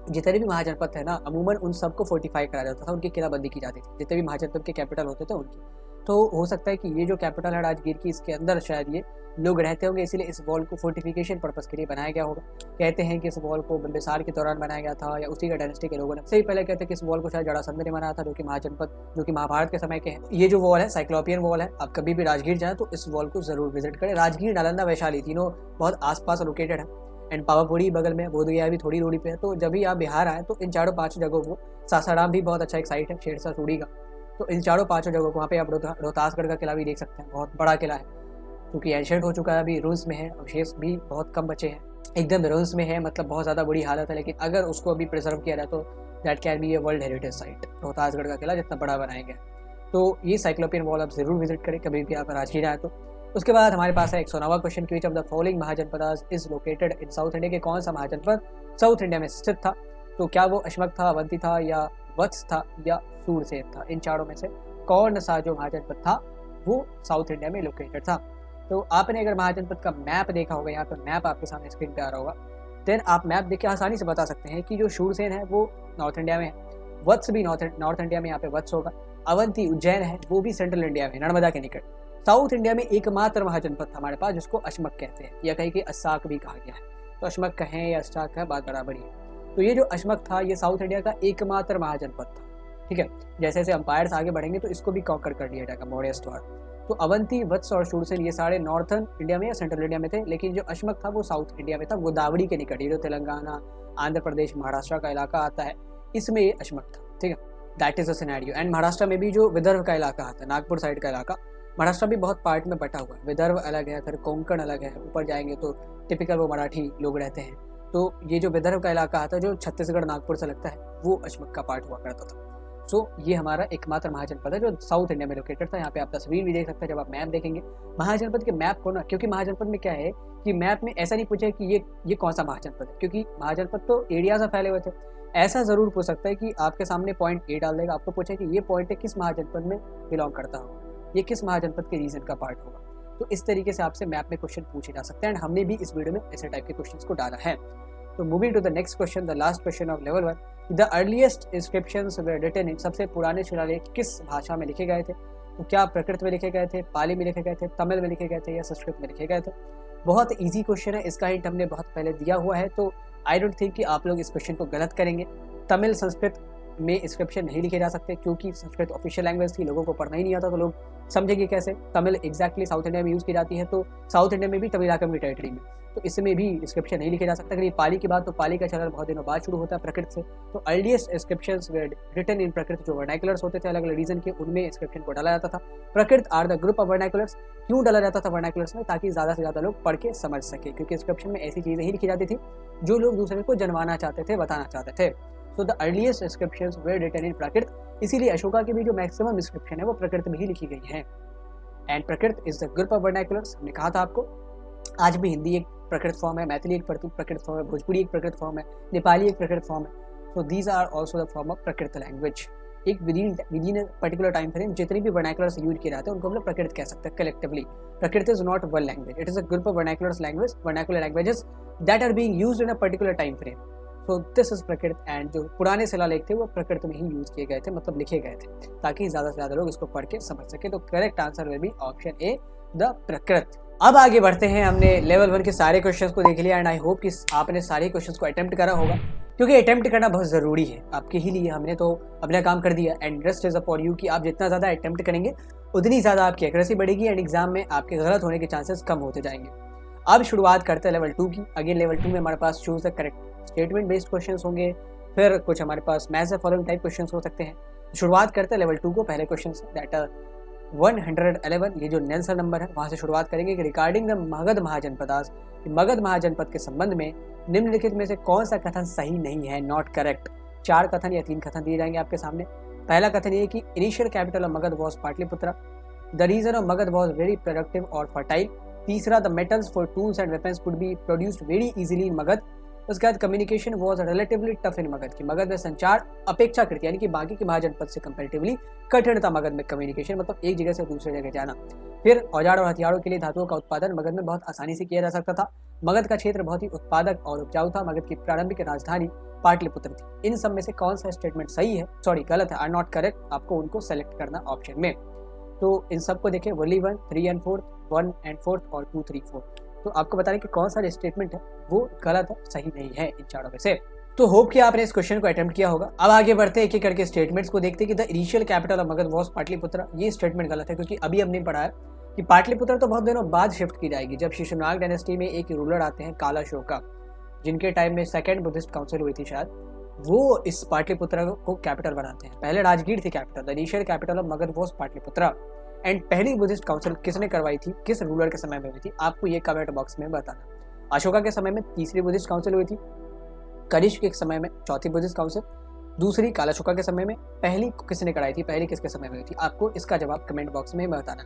जितने भी महाजनपद है ना, अमूमन उन सबको फोर्टिफाई करा जाता था, उनकी किलाबंदी की जाती थी। जितने भी महाजनपद के कैपिटल होते थे उनकी। तो हो सकता है कि ये जो कैपिटल है राजगीर की, इसके अंदर शायद ये लोग रहते होंगे, इसीलिए इस वॉल को फोर्टिफिकेशन पर्पस के लिए बनाया गया होगा। कहते हैं कि इस वॉल को बिंबिसार के दौरान बनाया गया था या उसी का डायनेस्टी के लोगों ने। सबसे पहले कहते हैं कि इस वॉल को शायद जरासंध ने बनाया था, जो कि महाजनपद, जो कि महाभारत के समय के हैं। ये जो वॉल है साइक्लोपियन वॉल है। आप कभी भी राजगीर जाए तो इस वॉल को जरूर विजिट करें। राजगीर, नालंदा, वैशाली तीनों बहुत आसपास लोकेटेड है। एंड पावापुरी बगल में, बोधगया भी थोड़ी दूरी पे है। तो जब भी आप बिहार आए तो इन चारों पांचों जगहों को, सासाराम भी बहुत अच्छा एक साइट है शेरशाह सूरी का, तो इन चारों पांचों जगहों को, वहाँ पे आप रोहतासगढ़ का किला भी देख सकते हैं। बहुत बड़ा किला है क्योंकि एंशिएंट हो चुका है, अभी रूल्स में है, अवशेष भी बहुत कम बचे हैं, एकदम रूल्स में है, मतलब बहुत ज़्यादा बुरी हालत है। लेकिन अगर उसको अभी प्रिजर्व किया जाए तो that can be a world heritage site. Rohtasgarh का किला जितना बड़ा बनाया गया, तो ये साइक्लोपियन वॉल आप जरूर विजिट करें कभी भी आप राजगीर आए तो। उसके बाद हमारे पास है 109वां क्वेश्चन कि which of the following mahajanapadas is located in south India. के कौन सा महाजनपद साउथ इंडिया में स्थित था? तो क्या वो अशमक था, अवंती था, या वत्स था, या सूरसेन था? इन चारों में से कौन सा जो महाजनपद था वो साउथ इंडिया में लोकेटेड था? तो आपने अगर महाजनपद का मैप देखा होगा, यहाँ पर मैप आपके सामने स्क्रीन पे आ रहा होगा, देन आप मैप देख के आसानी से बता सकते हैं कि जो शूरसेन है वो नॉर्थ इंडिया में है, वत्स भी नॉर्थ इंडिया में, यहाँ पे वत्स होगा। अवंती उज्जैन है वो भी सेंट्रल इंडिया में, नर्मदा के निकट। साउथ इंडिया में एकमात्र महाजनपद था हमारे पास जिसको अशमक कहते हैं, या कहीं कि अस्साक भी कहा गया है। तो अशमक कहें या अस्साक है, बात बराबर ही है। तो ये जो अशमक था ये साउथ इंडिया का एकमात्र महाजनपद था। ठीक है, जैसे जैसे अंपायर्स आगे बढ़ेंगे तो इसको भी कॉन्कर कर लिया जाएगा मौर्यस द्वारा। तो अवंती, वत्स और शूरसेन ये सारे नॉर्थर्न इंडिया में या सेंट्रल इंडिया में थे, लेकिन जो अशमक था वो साउथ इंडिया में था, गोदावरी के निकट। ये जो तेलंगाना, आंध्र प्रदेश, महाराष्ट्र का इलाका आता है, इसमें ये अशमक था। ठीक है, that is a scenario. And Maharashtra में भी जो विदर्भ का इलाका आता है, नागपुर साइड का इलाका, महाराष्ट्र भी बहुत पार्ट में बटा हुआ है। विदर्भ अलग है, फिर कोंकण अलग है, ऊपर जाएंगे तो टिपिकल वो मराठी लोग रहते हैं। तो ये जो विदर्भ का इलाका आता है जो छत्तीसगढ़, नागपुर से लगता है, वो अशमक का पार्ट हुआ करता था। सो ये हमारा एकमात्र महाजनपद है जो साउथ इंडिया में लोकेटेड था। यहाँ पे आप तस्वीर भी देख सकते हैं जब आप मैप देखेंगे महाजनपद के मैप को ना, क्योंकि महाजनपद में क्या है कि मैप में ऐसा नहीं पूछे कि ये कौन सा महाजनपद है, क्योंकि महाजनपद तो एरिया से फैले हुए थे। ऐसा जरूर पूछ सकता है कि आपके सामने पॉइंट ए डाल देगा, आपको पूछे कि ये पॉइंट है किस महाजनपद में बिलोंग करता होगा, ये किस महाजनपद के रीजन का पार्ट होगा। तो इस तरीके से आपसे मैप में क्वेश्चन पूछे जा सकते हैं। एंड हमने भी इस वीडियो में ऐसे टाइप के क्वेश्चन को डाला है। तो moving to the next question, the last question of level 1, the earliest inscriptions were written in, सबसे पुराने शिलालेख किस भाषा में लिखे गए थे? तो क्या प्रकृत में लिखे गए थे, पाली में लिखे गए थे, तमिल में लिखे गए थे, या संस्कृत में लिखे गए थे? बहुत इजी क्वेश्चन है, इसका हिंट हमने बहुत पहले दिया हुआ है, तो आई डोंट थिंक कि आप लोग इस क्वेश्चन को गलत करेंगे। तमिल, संस्कृत में इंस्क्रिप्शन नहीं लिखे जा सकते क्योंकि संस्कृत ऑफिशियल लैंग्वेज थी, लोगों को पढ़ना ही नहीं आता तो लोग समझेंगे कैसे। तमिल एग्जैक्टली साउथ इंडिया में यूज़ की जाती है, तो साउथ इंडिया में भी तमिलनाडु की टेरिटरी में, तो इसमें भी इंस्क्रिप्शन नहीं लिखे जा सकता। अगर पाली की बात, तो पाली का चलन बहुत दिनों बाद शुरू होता है प्रकृत से। तो earliest inscriptions were written in Prakrit, जो वर्नाकुलर्स होते थे अलग अलग रीजन के, उनमें इंस्क्रिप्शन को डाला जाता था। प्रकृत आर द ग्रुप ऑफ वर्नाकुलर्स। क्यों डाला जाता था वर्नाकुलर्स में? ताकि ज़्यादा से ज़्यादा लोग पढ़ के समझ सके, क्योंकि इंस्क्रिप्शन में ऐसी चीज़ें ही लिखी जाती थी जो लोग दूसरे को जनवाना चाहते थे, बताना चाहते थे। So the earliest inscriptions were written in Prakrit, इसीलिए अशोका की भी जो मैक्सिमम इंस्क्रिप्शन है वो प्रकृत में ही लिखी गई है। एंड प्रकृत इज द ग्रुप ऑफ वर्नाकुलर्स, हमने कहा था आपको। आज भी हिंदी एक प्रकृत फॉर्म है, मैथिली एक प्रकृत फॉर्म है, भोजपुरी एक प्रकृत फॉर्म है, नेपाली एक प्रकृत फॉर्म है। So these are also the form of Prakrit language. एक विदिन पर्टिकुलर टाइम फ्रेम जितनी भी वर्नाकुलर्स यूज किए जाते हैं उनको हम लोग प्रकृत कह सकते हैं collectively. Prakrit is not one language, it is a group of vernacular languages that are being used in a particular time frame. So this is Prakrit. And जो पुराने शिलालेख थे वो प्रकृत में ही यूज किए गए थे, मतलब लिखे गए थे, ताकि ज़्यादा से ज़्यादा लोग इसको पढ़ के समझ सके। तो correct answer will be option A, the प्रकृत। अब आगे बढ़ते हैं, हमने लेवल 1 के सारे क्वेश्चंस को देख लिया एंड आई होप कि आपने सारे क्वेश्चंस को अटेम्प्ट करा होगा, क्योंकि अटेम्प्ट करना बहुत ज़रूरी है आपके ही लिए। हमने तो अपना काम कर दिया and rest is upon you कि आप जितना ज़्यादा अटेम्प्ट करेंगे उतनी ज़्यादा आपकी एक्यूरेसी बढ़ेगी एंड एग्जाम में आपके गलत होने के चांसेस कम होते जाएंगे। अब शुरुआत करते हैं लेवल 2 की। अगेन लेवल 2 में हमारे पास choose the correct statement based question होंगे, फिर कुछ हमारे पास match the following type question हो सकते हैं। शुरुआत करते हैं लेवल 2 को पहले क्वेश्चन से, दैट 111, ये जो नेल्सन नंबर है वहाँ से शुरुआत करेंगे कि रिगार्डिंग द मगध महाजनपदास, मगध महाजनपद के संबंध में निम्नलिखित में से कौन सा कथन सही नहीं है, नॉट करेक्ट। 4 कथन या 3 कथन दिए जाएंगे आपके सामने। पहला कथन ये कि initial capital of Magadha was Pataliputra, the reason of Magadha was very productive और फर्टाइल। तीसरा, the metals for tools and weapons could be produced very easily in Magadha. उसके बाद communication was relatively tough in Magadha, की मगध में संचार अपेक्षाकृत यानी कि बाकी के महाजनपद से कंपेरेटिवली कठिन था मगध में कम्युनिकेशन, मतलब एक जगह से दूसरे जगह जाना। फिर औजार और हथियारों के लिए धातुओं का उत्पादन मगध में बहुत आसानी से किया जा सकता था। मगध का क्षेत्र बहुत ही उत्पादक और उपजाऊ था। मगध की प्रारंभिक राजधानी पाटलिपुत्र थी। इन सब में से कौन सा स्टेटमेंट सही है, सॉरी गलत है, आर नॉट करेक्ट, आपको उनको सेलेक्ट करना ऑप्शन में। तो इन सबको देखें, वली 1, 3 एंड 4, 1 एंड 4 और 2, 3, 4। तो आपको बता रहे कि कौन सा स्टेटमेंट है वो गलत है, सही नहीं है इन चारों में से। तो होप कि आपने इस क्वेश्चन को अटेम्प्ट किया होगा। अब आगे बढ़ते हैं एक एक करके स्टेटमेंट्स को देखते हैं कि the initial capital of Magadha was Pataliputra, ये स्टेटमेंट गलत है क्योंकि अभी हमने पढ़ा है कि पाटलिपुत्र तो बहुत दिनों बाद शिफ्ट की जाएगी, जब शिशुनाग डायनेस्टी में एक रूलर आते हैं कालाशोका, जिनके टाइम में सेकेंड बुद्धिस्ट काउंसिल हुई थी शायद, वो इस पाटलिपुत्र को कैपिटल बनाते हैं। पहले राजगीर थी capital. The initial capital of Magadha was Pataliputra. And पहली बुद्धिस्ट काउंसिल किसने करवाई थी, किस रूलर के समय में हुई थी, आपको ये कमेंट बॉक्स में बताना। अशोका के समय में तीसरी बुद्धिस्ट काउंसिल हुई थी, कनिष्क के समय में चौथी बुद्धिस्ट काउंसिल, दूसरी कालाशोका के समय में, पहली किसने कराई थी, पहली किसके समय में हुई थी, आपको इसका जवाब कमेंट बॉक्स में बताना।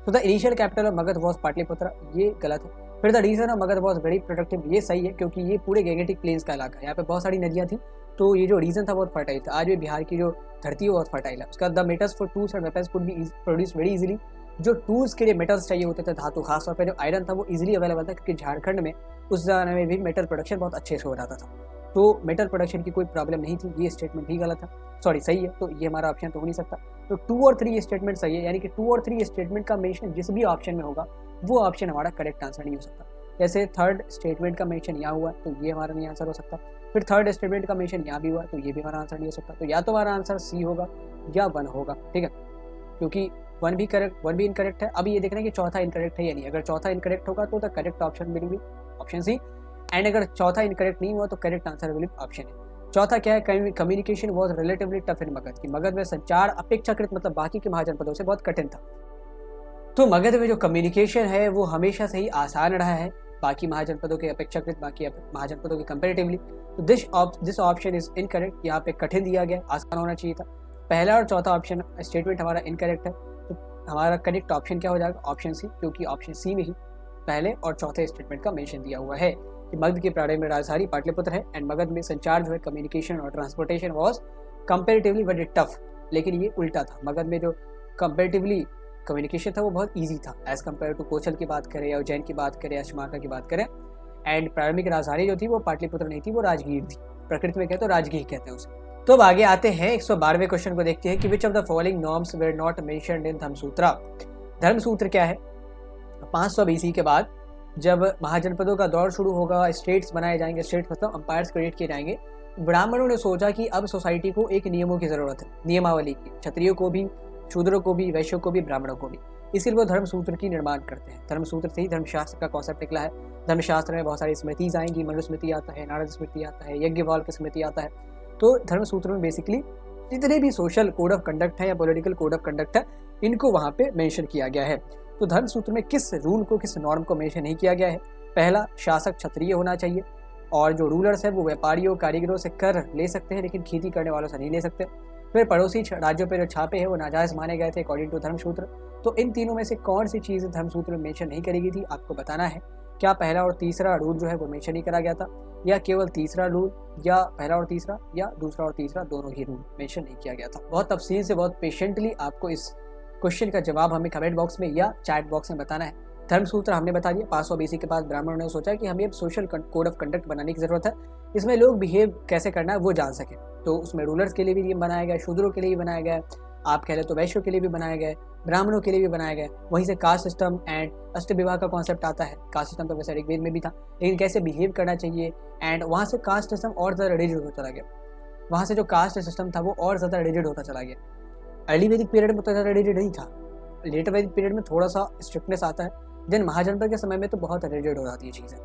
तो the initial capital of Magadha was Pataliputra, ये गलत है। फिर the reason of Magadha was very productive, ये सही है क्योंकि ये पूरे गैंगेटिक प्लेन्स का इलाका है, यहाँ पे बहुत सारी नदियाँ थी, तो ये जो रीजन था बहुत फर्टाइल था। आज भी बिहार की जो धरती है बहुत फर्टाइल है। उसका the metals for tools and weapons could B produce very easily, जो टूल्स के लिए मेटल्स चाहिए होते थे, धातु, खासतौर पर जो आयरन था वो इजीली अवेलेबल था क्योंकि झारखंड में उस जमाने में भी मेटल प्रोडक्शन बहुत अच्छे से हो जाता था, तो मेटल प्रोडक्शन की कोई प्रॉब्लम नहीं थी। ये स्टेटमेंट भी गलत है, सॉरी सही है, तो ये हमारा ऑप्शन तो हो नहीं सकता। तो 2 और 3 स्टेटमेंट सही है, यानी कि 2 और 3 स्टेटमेंट का मेंशन जिस भी ऑप्शन में होगा वो ऑप्शन हमारा करेक्ट आंसर नहीं हो सकता। जैसे थर्ड स्टेटमेंट का मेंशन यहाँ हुआ तो ये हमारा नहीं आंसर हो सकता, फिर थर्ड स्टेटमेंट का मेंशन यहाँ भी हुआ तो ये भी हमारा आंसर नहीं हो सकता। तो या तो हमारा आंसर सी होगा या 1 होगा, ठीक है, क्योंकि 1 भी करेक्ट, 1 भी इनकरेक्ट है। अब ये देखना है कि चौथा इनकरेक्ट है या नहीं। अगर चौथा इनकरेक्ट होगा तो the correct option will be option C, and अगर चौथा इनकरेक्ट नहीं हुआ तो correct answer will be option है। चौथा क्या है, communication was relatively tough in Magadha, की मगध में संचार अपेक्षाकृत मतलब बाकी के महाजनपदों से बहुत कठिन था। तो मगध में जो कम्युनिकेशन है वो हमेशा से ही आसान रहा है बाकी महाजनपदों के अपेक्षाकृत, बाकी महाजनपदों के कंपेरेटिवली। तो दिस ऑप्शन इज इनकरेक्ट, यहाँ पे कठिन दिया गया, आसान होना चाहिए था। पहला और चौथा ऑप्शन स्टेटमेंट हमारा इनकरेक्ट है, तो हमारा करेक्ट ऑप्शन क्या हो जाएगा, ऑप्शन सी, क्योंकि ऑप्शन सी में ही पहले और चौथे स्टेटमेंट का मेंशन दिया हुआ है कि मगध की प्रारंभिक राजधानी पाटलिपुत्र है एंड मगध में संचार जो है, कम्युनिकेशन और transportation was comparatively very tough, लेकिन ये उल्टा था। मगध में जो कंपेरेटिवली कम्युनिकेशन था वो बहुत ईजी था एज कम्पेयर टू कोचल की बात करें या उज्जैन की बात करें या शिमाका की बात करें। एंड प्रारंभिक राजधानी जो थी वो पाटलिपुत्र नहीं थी, वो राजगीर थी, प्रकृति में कहते तो राजगीर कहते हैं उसे। तो अब आगे आते हैं 112वें क्वेश्चन को देखते हैं कि which of the following norms were not mentioned in Dharmasutra. Dharmasutra क्या है, 500 BC के बाद जब महाजनपदों का दौर शुरू होगा, स्टेट्स बनाए जाएंगे, स्टेट्स मतलब अंपायर्स क्रिएट किए जाएंगे, ब्राह्मणों ने सोचा कि अब सोसाइटी को एक नियमों की जरूरत है, नियमावली की, क्षत्रियों को भी, शूद्रों को भी, वैश्यों को भी, ब्राह्मणों को भी, इसीलिए वो धर्मसूत्र की निर्माण करते हैं। धर्मसूत्र से ही धर्मशास्त्र का कॉन्सेप्ट निकला है। धर्मशास्त्र में बहुत सारी स्मृतिज आएंगी, मनुस्मृति आता है, नारद स्मृति आता है, यज्ञवाल की स्मृति आता है। तो धर्मसूत्र में बेसिकली जितने भी सोशल कोड ऑफ कंडक्ट है या पॉलिटिकल कोड ऑफ कंडक्ट है, इनको वहाँ पे मेंशन किया गया है। तो धर्मसूत्र में किस रूल को, किस नॉर्म को मेंशन नहीं किया गया है, पहला, शासक क्षत्रिय होना चाहिए और जो रूलर्स है वो व्यापारियों, कारीगरों से कर ले सकते हैं लेकिन खेती करने वालों से नहीं ले सकते। फिर पड़ोसी राज्यों पर जो छापे हैं वो नाजायज माने गए थे अकॉर्डिंग टू धर्मसूत्र। तो इन तीनों में से कौन सी चीज़ धर्मसूत्र में मेंशन नहीं करी गई थी, आपको बताना है। क्या पहला और तीसरा रूल जो है वो मेंशन नहीं करा गया था, या केवल तीसरा रूल, या पहला और तीसरा, या दूसरा और तीसरा दोनों ही रूल मेंशन नहीं किया गया था। बहुत तफसील से, बहुत पेशेंटली आपको इस क्वेश्चन का जवाब हमें कमेंट बॉक्स में या चैट बॉक्स में बताना है। धर्मसूत्र हमने बता दिया, 500 BC के बाद ब्राह्मणों ने सोचा कि हमें अब सोशल कोड ऑफ कंडक्ट बनाने की जरूरत है, इसमें लोग बिहेव कैसे करना है वो जान सके। तो उसमें रूलर्स के लिए भी नियम बनाया गया, शूद्रों के लिए भी बनाया गया, आप कह ले तो वैश्यों के लिए भी बनाया गया, ब्राह्मणों के लिए भी बनाया गया। वहीं से कास्ट सिस्टम एंड अष्ट विवाह का कॉन्सेप्ट आता है। कास्ट सिस्टम तो वैसे ऋग्वेद में भी था, लेकिन कैसे बिहेव करना चाहिए, एंड वहाँ से कास्ट सिस्टम और ज़्यादा रिजिड होता चला गया। वहाँ से जो कास्ट सिस्टम था वो और ज़्यादा रिजिड होता चला गया। अर्ली वैदिक पीरियड में तो ज़्यादा रिजिड नहीं था, लेटर वैदिक पीरियड में थोड़ा सा स्ट्रिक्टनेस आता है, देन महाजनपद के समय में तो बहुत रिजिड हो जाती है चीज़ें।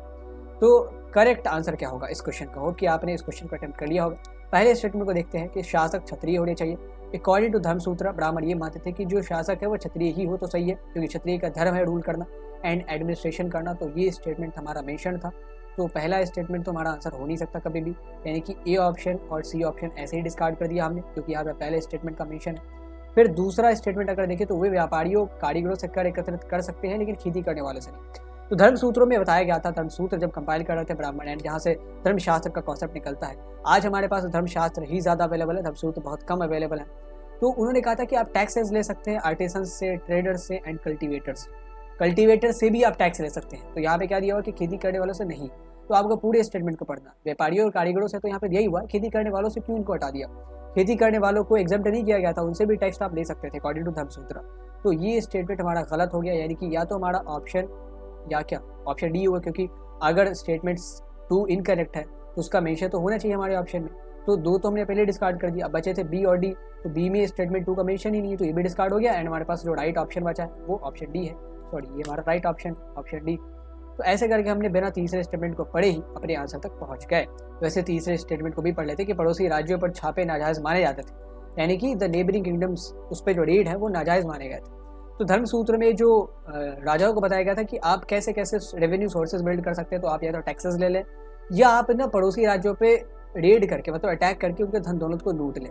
तो करेक्ट आंसर क्या होगा इस क्वेश्चन का? हो कि आपने इस क्वेश्चन को अटेम्प्ट कर लिया होगा। पहले स्टेटमेंट को देखते हैं कि शासक क्षत्रिय होने चाहिए। अकॉर्डिंग टू धर्मसूत्र ब्राह्मण ये मानते थे कि जो शासक है वो क्षत्रिय ही हो तो सही है, क्योंकि क्षत्रिय का धर्म है रूल करना एंड एडमिनिस्ट्रेशन करना। तो ये स्टेटमेंट हमारा मेंशन था। तो पहला स्टेटमेंट तो हमारा आंसर हो नहीं सकता कभी भी, यानी कि ए ऑप्शन और सी ऑप्शन ऐसे ही डिस्कार्ड कर दिया हमने, क्योंकि यहाँ पे पहले स्टेटमेंट का मेंशन है। फिर दूसरा स्टेटमेंट अगर देखें तो वे व्यापारियों कारीगरों से कर एकत्रित कर सकते हैं, लेकिन खेती करने वालों से नहीं। तो धर्मसूत्रों में बताया गया था, धर्मसूत्र जब कंपाइल कर रहे थे ब्राह्मण एंड जहाँ से धर्मशास्त्र का कॉन्सेप्ट निकलता है। आज हमारे पास धर्मशास्त्र ही ज़्यादा अवेलेबल है, धर्मसूत्र बहुत कम अवेलेबल है। तो उन्होंने कहा था कि आप टैक्सेस ले सकते हैं आर्टिसंस से, ट्रेडर्स से एंड कल्टीवेटर से भी आप टैक्स ले सकते हैं। तो यहाँ पे क्या दिया हुआ कि खेती करने वालों से नहीं। तो आपको पूरे स्टेटमेंट को पढ़ना, व्यापारियों और कारीगरों से तो यहाँ पे यही हुआ, खेती करने वालों से क्यों इनको हटा दिया? खेती करने वालों को एग्जाम्प्ट नहीं किया गया था, उनसे भी टैक्स आप ले सकते थे अकॉर्डिंग टू धर्मसूत्र। तो ये स्टेटमेंट हमारा गलत हो गया, यानी कि या तो हमारा ऑप्शन या क्या ऑप्शन डी होगा, क्योंकि अगर स्टेटमेंट्स 2 इनकरेक्ट है तो उसका मेंशन तो होना चाहिए हमारे ऑप्शन में। तो 2 तो हमने पहले डिस्कार्ड कर दिया, अब बचे थे बी और डी। तो बी में स्टेटमेंट 2 का मेंशन ही नहीं है, तो ये भी डिस्कार्ड हो गया एंड हमारे पास जो राइट ऑप्शन बचा है वो ऑप्शन डी है। सॉरी, ये हमारा राइट ऑप्शन डी। तो ऐसे करके हमने बिना तीसरे स्टेटमेंट को पढ़े ही अपने आंसर तक पहुंच गए। वैसे तीसरे स्टेटमेंट को भी पढ़ लेते कि पड़ोसी राज्यों पर छापे नाजायज माने जाते थे, यानी कि द नेबरिंग किंगडम्स उस पर जो रेड है वो नाजायज माने गए थे। तो धर्मसूत्र में जो राजाओं को बताया गया था कि आप कैसे कैसे रेवेन्यू सोर्सेज बिल्ड कर सकते हैं, तो आप या तो टैक्सेस ले लें या आप ना पड़ोसी राज्यों पे रेड करके मतलब अटैक करके उनके धन दौलत को लूट लें।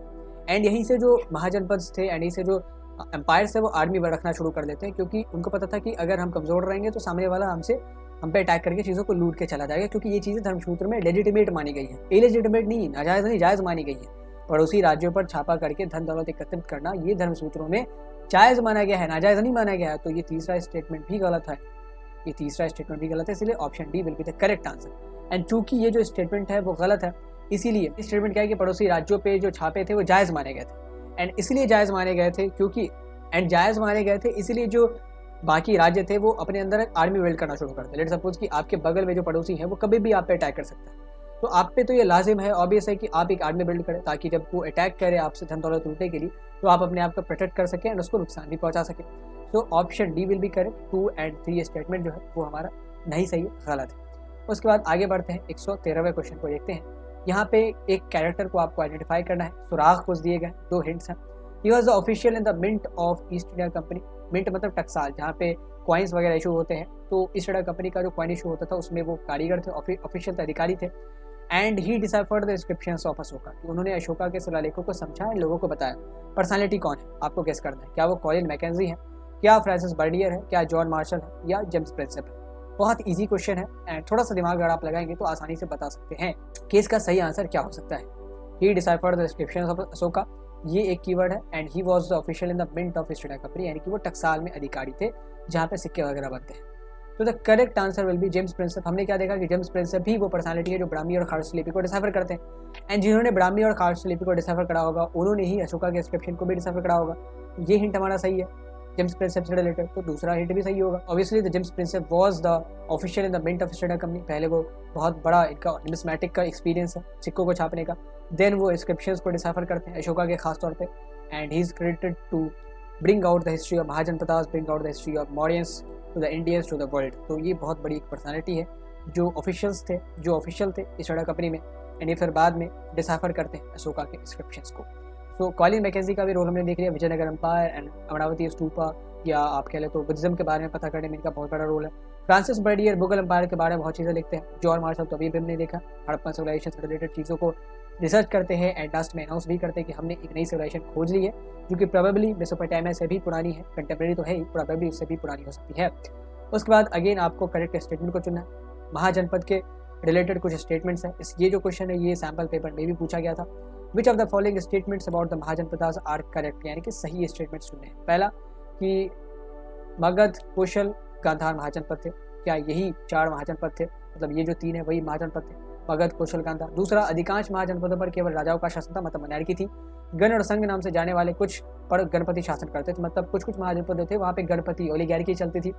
एंड यहीं से जो महाजनपद थे एंड यहीं से जो एम्पायर्स है वो आर्मी रखना शुरू कर देते हैं, क्योंकि उनको पता था कि अगर हम कमज़ोर रहेंगे तो सामने वाला हम पे अटैक करके चीज़ों को लूट के चला जाएगा, क्योंकि ये चीज़ें धर्मसूत्र में लेजिटिमेट मानी गई है, इलेजिटिमेट नहीं, नाजायज़ नहीं, जायज़ मानी गई है। पड़ोसी राज्यों पर छापा करके धन दौलत एकत्रित करना ये धर्मसूत्रों में जायज़ माना गया है, नाजायज़ नहीं माना गया है। तो ये तीसरा स्टेटमेंट भी गलत है, ये तीसरा स्टेटमेंट भी गलत है, इसलिए option D will be the correct answer. And चूंकि ये जो स्टेटमेंट है वो गलत है, इसीलिए स्टेटमेंट क्या है कि पड़ोसी राज्यों पे जो छापे थे वो जायज़ माने गए थे। एंड इसलिए जायज़ माने गए थे क्योंकि जायज़ माने गए थे इसलिए जो बाकी राज्य थे वो अपने अंदर आर्मी बिल्ड करना शुरू करते। लेट्स सपोज कि आपके बगल में जो पड़ोसी है वो कभी भी आप पे अटैक कर सकता है, तो आप पे तो ये लाजिम है, ऑब्वियस है कि आप एक आर्मी बिल्ड करें, ताकि जब वो अटैक करे आपसे धन दौलत लूटने के लिए तो आप अपने आप को प्रोटेक्ट कर सकें एंड उसको नुकसान भी पहुंचा सकें। तो option D will be correct. 2 और 3 स्टेटमेंट जो है वो हमारा नहीं सही है, गलत है। उसके बाद आगे बढ़ते हैं, 113वें क्वेश्चन को देखते हैं। यहाँ पे एक कैरेक्टर को आपको आइडेंटिफाई करना है, सुराग कुछ दिए गए, 2 हिंट्स हैं। He was the official in the mint of East India Company. Mint मतलब टकसाल, जहाँ पे कॉइन्स वगैरह इशू होते हैं। तो ईस्ट इंडिया कंपनी का जो कॉइन इशू होता था उसमें वो कारीगर थे, ऑफिशियल अधिकारी थे। And he deciphered the descriptions of Ashoka, उन्होंने अशोका के शिलालेखों को समझा एंड लोगों को बताया। पर्सनालिटी कौन है आपको गेस करना है, क्या वो कॉलिन मैकेंजी है, क्या फ्रांसिस बर्डियर है, क्या जॉन मार्शल है या जेम्स प्रिंसेप है। बहुत इजी क्वेश्चन है एंड थोड़ा सा दिमाग अगर आप लगाएंगे तो आसानी से बता सकते हैं कि इसका सही आंसर क्या हो सकता है। He deciphered the descriptions of Ashoka, ये एक कीवर्ड है। And he was the official in the mint of East India Company, यानी कि वो टकसाल में अधिकारी थे जहाँ पे सिक्के वगैरह बनते हैं। तो the correct answer will B James Prinsep. हमने क्या देखा कि जेम्स प्रिंसेप भी वो पर्सनालिटी है जो ब्राह्मी और खारसी लिपि को डिसाइफर करते हैं। एंड जिन्होंने ब्राह्मी और खारसी लिपि को डिसाइफर करा होगा उन्होंने ही अशोका के इंस्क्रिप्शन को भी डिसाइफर करा होगा। ये हिंट हमारा सही है जेम्स प्रिंसेप से रिलेटेड, तो दूसरा हिंट भी सही होगा। Obviously the James Prinsep was the official in the mint of East India Company. पहले वो बहुत बड़ा इनका नुमिस्मेटिक का एक्सपीरियंस है सिक्कों को छापने का। देन वो इंस्क्रिप्शंस को डिसाइफर करते हैं अशोका के खास तौर पे। And he is credited to bring out the history of Mahajanapadas, bring out the history of Mauryans to the Indians to the world. तो ये बहुत बड़ी एक पर्सनालिटी है जो ऑफिशियल थे ईस्ट इंडिया कंपनी में, एंड ये फिर बाद में डिसाइफर करते हैं अशोका के इंस्क्रिप्शंस को। तो कॉलिन मैकेंजी का भी रोल हमने देख लिया, विजयनगर एम्पायर एंड अमरावती स्तूपा, या आप कह लें तो बुद्धिज्म के बारे में पता करने में इनका बहुत बड़ा रोल है। फ्रांसिस बर्डियर मुगल एम्पायर के बारे में बहुत चीज़ें लिखते हैं। जॉन मार्शल तो अभी भी हमने देखा, हड़प्पन सिविलाइजेशन से रिलेटेड चीज़ों को रिसर्च करते हैं एंड लास्ट में अनाउंस भी करते हैं कि हमने एक नई सिविलाइजेशन खोज ली है जो कि प्रोबेबली मेसोपोटामिया से भी पुरानी है, कंटेम्प्रेरी तो है ही, प्रोबेबली उससे भी पुरानी हो सकती है। उसके बाद अगेन आपको करेक्ट स्टेटमेंट को चुनना है। महाजनपद के रिलेटेड कुछ स्टेटमेंट्स हैं। ये जो क्वेश्चन है ये सैम्पल पेपर में भी पूछा गया था। Which of the following statements about the Mahajanapadas are correct, यानी कि सही स्टेटमेंट्स चुनने हैं। पहला कि मगध, कुशल, गांधार महाजनपद थे। क्या यही 4 महाजनपद थे? मतलब ये जो 3 है वही महाजनपद थे, मगध, कुशल, गांधार। दूसरा, अधिकांश महाजनपदों पर केवल राजाओं का शासन था, मतलब मोनार्की थी। गण और संघ नाम से जाने वाले कुछ पर गणपति शासन करते थे, मतलब कुछ महाजनपद थे वहाँ पे गणपति ओलिगार्की चलती थी।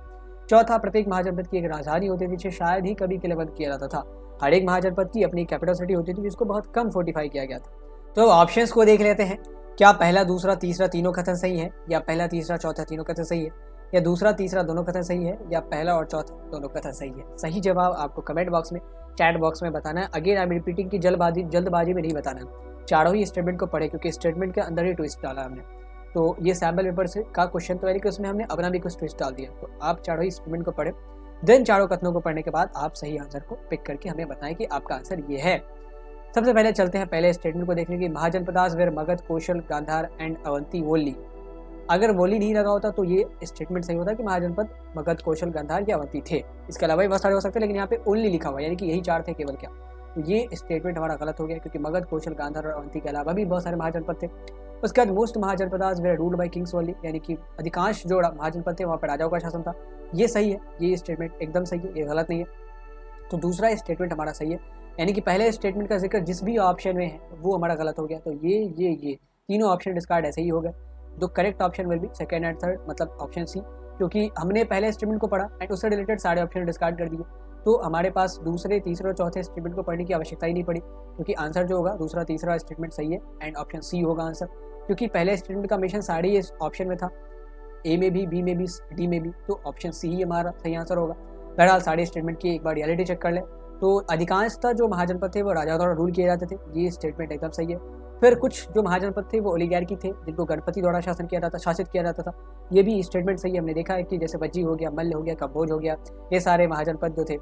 चौथा, प्रत्येक महाजनपद की एक राजधानी होती थी जिसे शायद ही कभी किलेबंद किया जाता था। हर एक महाजनपद की अपनी कैपिटल सिटी होती थी जिसको बहुत कम फोर्टिफाई किया गया था। तो ऑप्शंस को देख लेते हैं, क्या पहला, दूसरा, तीसरा तीनों कथन सही है या पहला, तीसरा, चौथा तीनों कथन सही है। या दूसरा तीसरा दोनों कथन सही है, या पहला और चौथा दोनों कथन सही है। सही जवाब आपको कमेंट बॉक्स में, चैट बॉक्स में बताना है। अगेन आई एम रिपीटिंग कि जल्दबाजी में नहीं बताना है। चारों ही स्टेटमेंट को पढ़े, क्योंकि स्टेटमेंट के अंदर ही ट्विस्ट डाला हमने। तो ये सैम्पल पेपर से का क्वेश्चन तो यानी कि उसमें हमने अपना भी कुछ ट्विस्ट डाल दिया। तो आप चारों ही स्टेटमेंट को पढ़े, देन चारों कथनों को पढ़ने के बाद आप सही आंसर को पिक करके हमें बताएं कि आपका आंसर ये है। सबसे पहले चलते हैं पहले स्टेटमेंट को देखने की। Mahajanapadas were Magadha, Kosala, Gandhara and Avanti only. अगर वोली नहीं लगा होता तो ये स्टेटमेंट सही होता कि महाजनपद मगध, कौशल, गांधार या अवंती थे। इसके अलावा भी बहुत सारे हो सकते हैं, लेकिन यहाँ पे ओनली लिखा हुआ है, यानी कि यही चार थे केवल। क्या तो ये स्टेटमेंट हमारा गलत हो गया, क्योंकि मगध, कौशल, गांधार और अवंती के अलावा भी बहुत सारे महाजनपद थे। उसके बाद most Mahajanapadas were ruled by kings only, यानी कि अधिकांश जो महाजनपद थे वहाँ पर राजाओं का शासन था। ये सही है, ये स्टेटमेंट एकदम सही है, ये गलत नहीं है। तो दूसरा स्टेटमेंट हमारा सही है, यानी कि पहले स्टेटमेंट का जिक्र जिस भी ऑप्शन में है वो हमारा गलत हो गया। तो ये तीनों ऑप्शन डिस्कार्ड ऐसे ही हो गए। The correct option will B second and third, मतलब ऑप्शन सी, क्योंकि हमने पहले स्टेटमेंट को पढ़ा एंड उससे रिलेटेड सारे ऑप्शन डिस्कार्ड कर दिए। तो हमारे पास दूसरे, तीसरे और चौथे स्टेटमेंट को पढ़ने की आवश्यकता ही नहीं पड़ी, क्योंकि आंसर जो होगा दूसरा, तीसरा स्टेटमेंट सही है एंड ऑप्शन सी होगा आंसर। क्योंकि पहले स्टेटमेंट का मिशन सारे इस ऑप्शन में था, ए में भी, बी में भी, डी में भी, तो ऑप्शन सी ही हमारा सही आंसर होगा। बहरहाल सारे स्टेटमेंट की एक बार रियलिटी चेक कर ले। तो अधिकांशतः जो महाजनपद थे वो राजाओं द्वारा रूल किए जाते थे, ये स्टेटमेंट एकदम सही है। फिर कुछ जो महाजनपद थे वो ओलिगार्की थे, जिनको गणपति द्वारा शासित किया जाता था, ये भी स्टेटमेंट सही है। हमने देखा है कि जैसे वज्जी हो गया, मल्ल हो गया, कम्बोज हो गया, ये सारे महाजनपद जो थे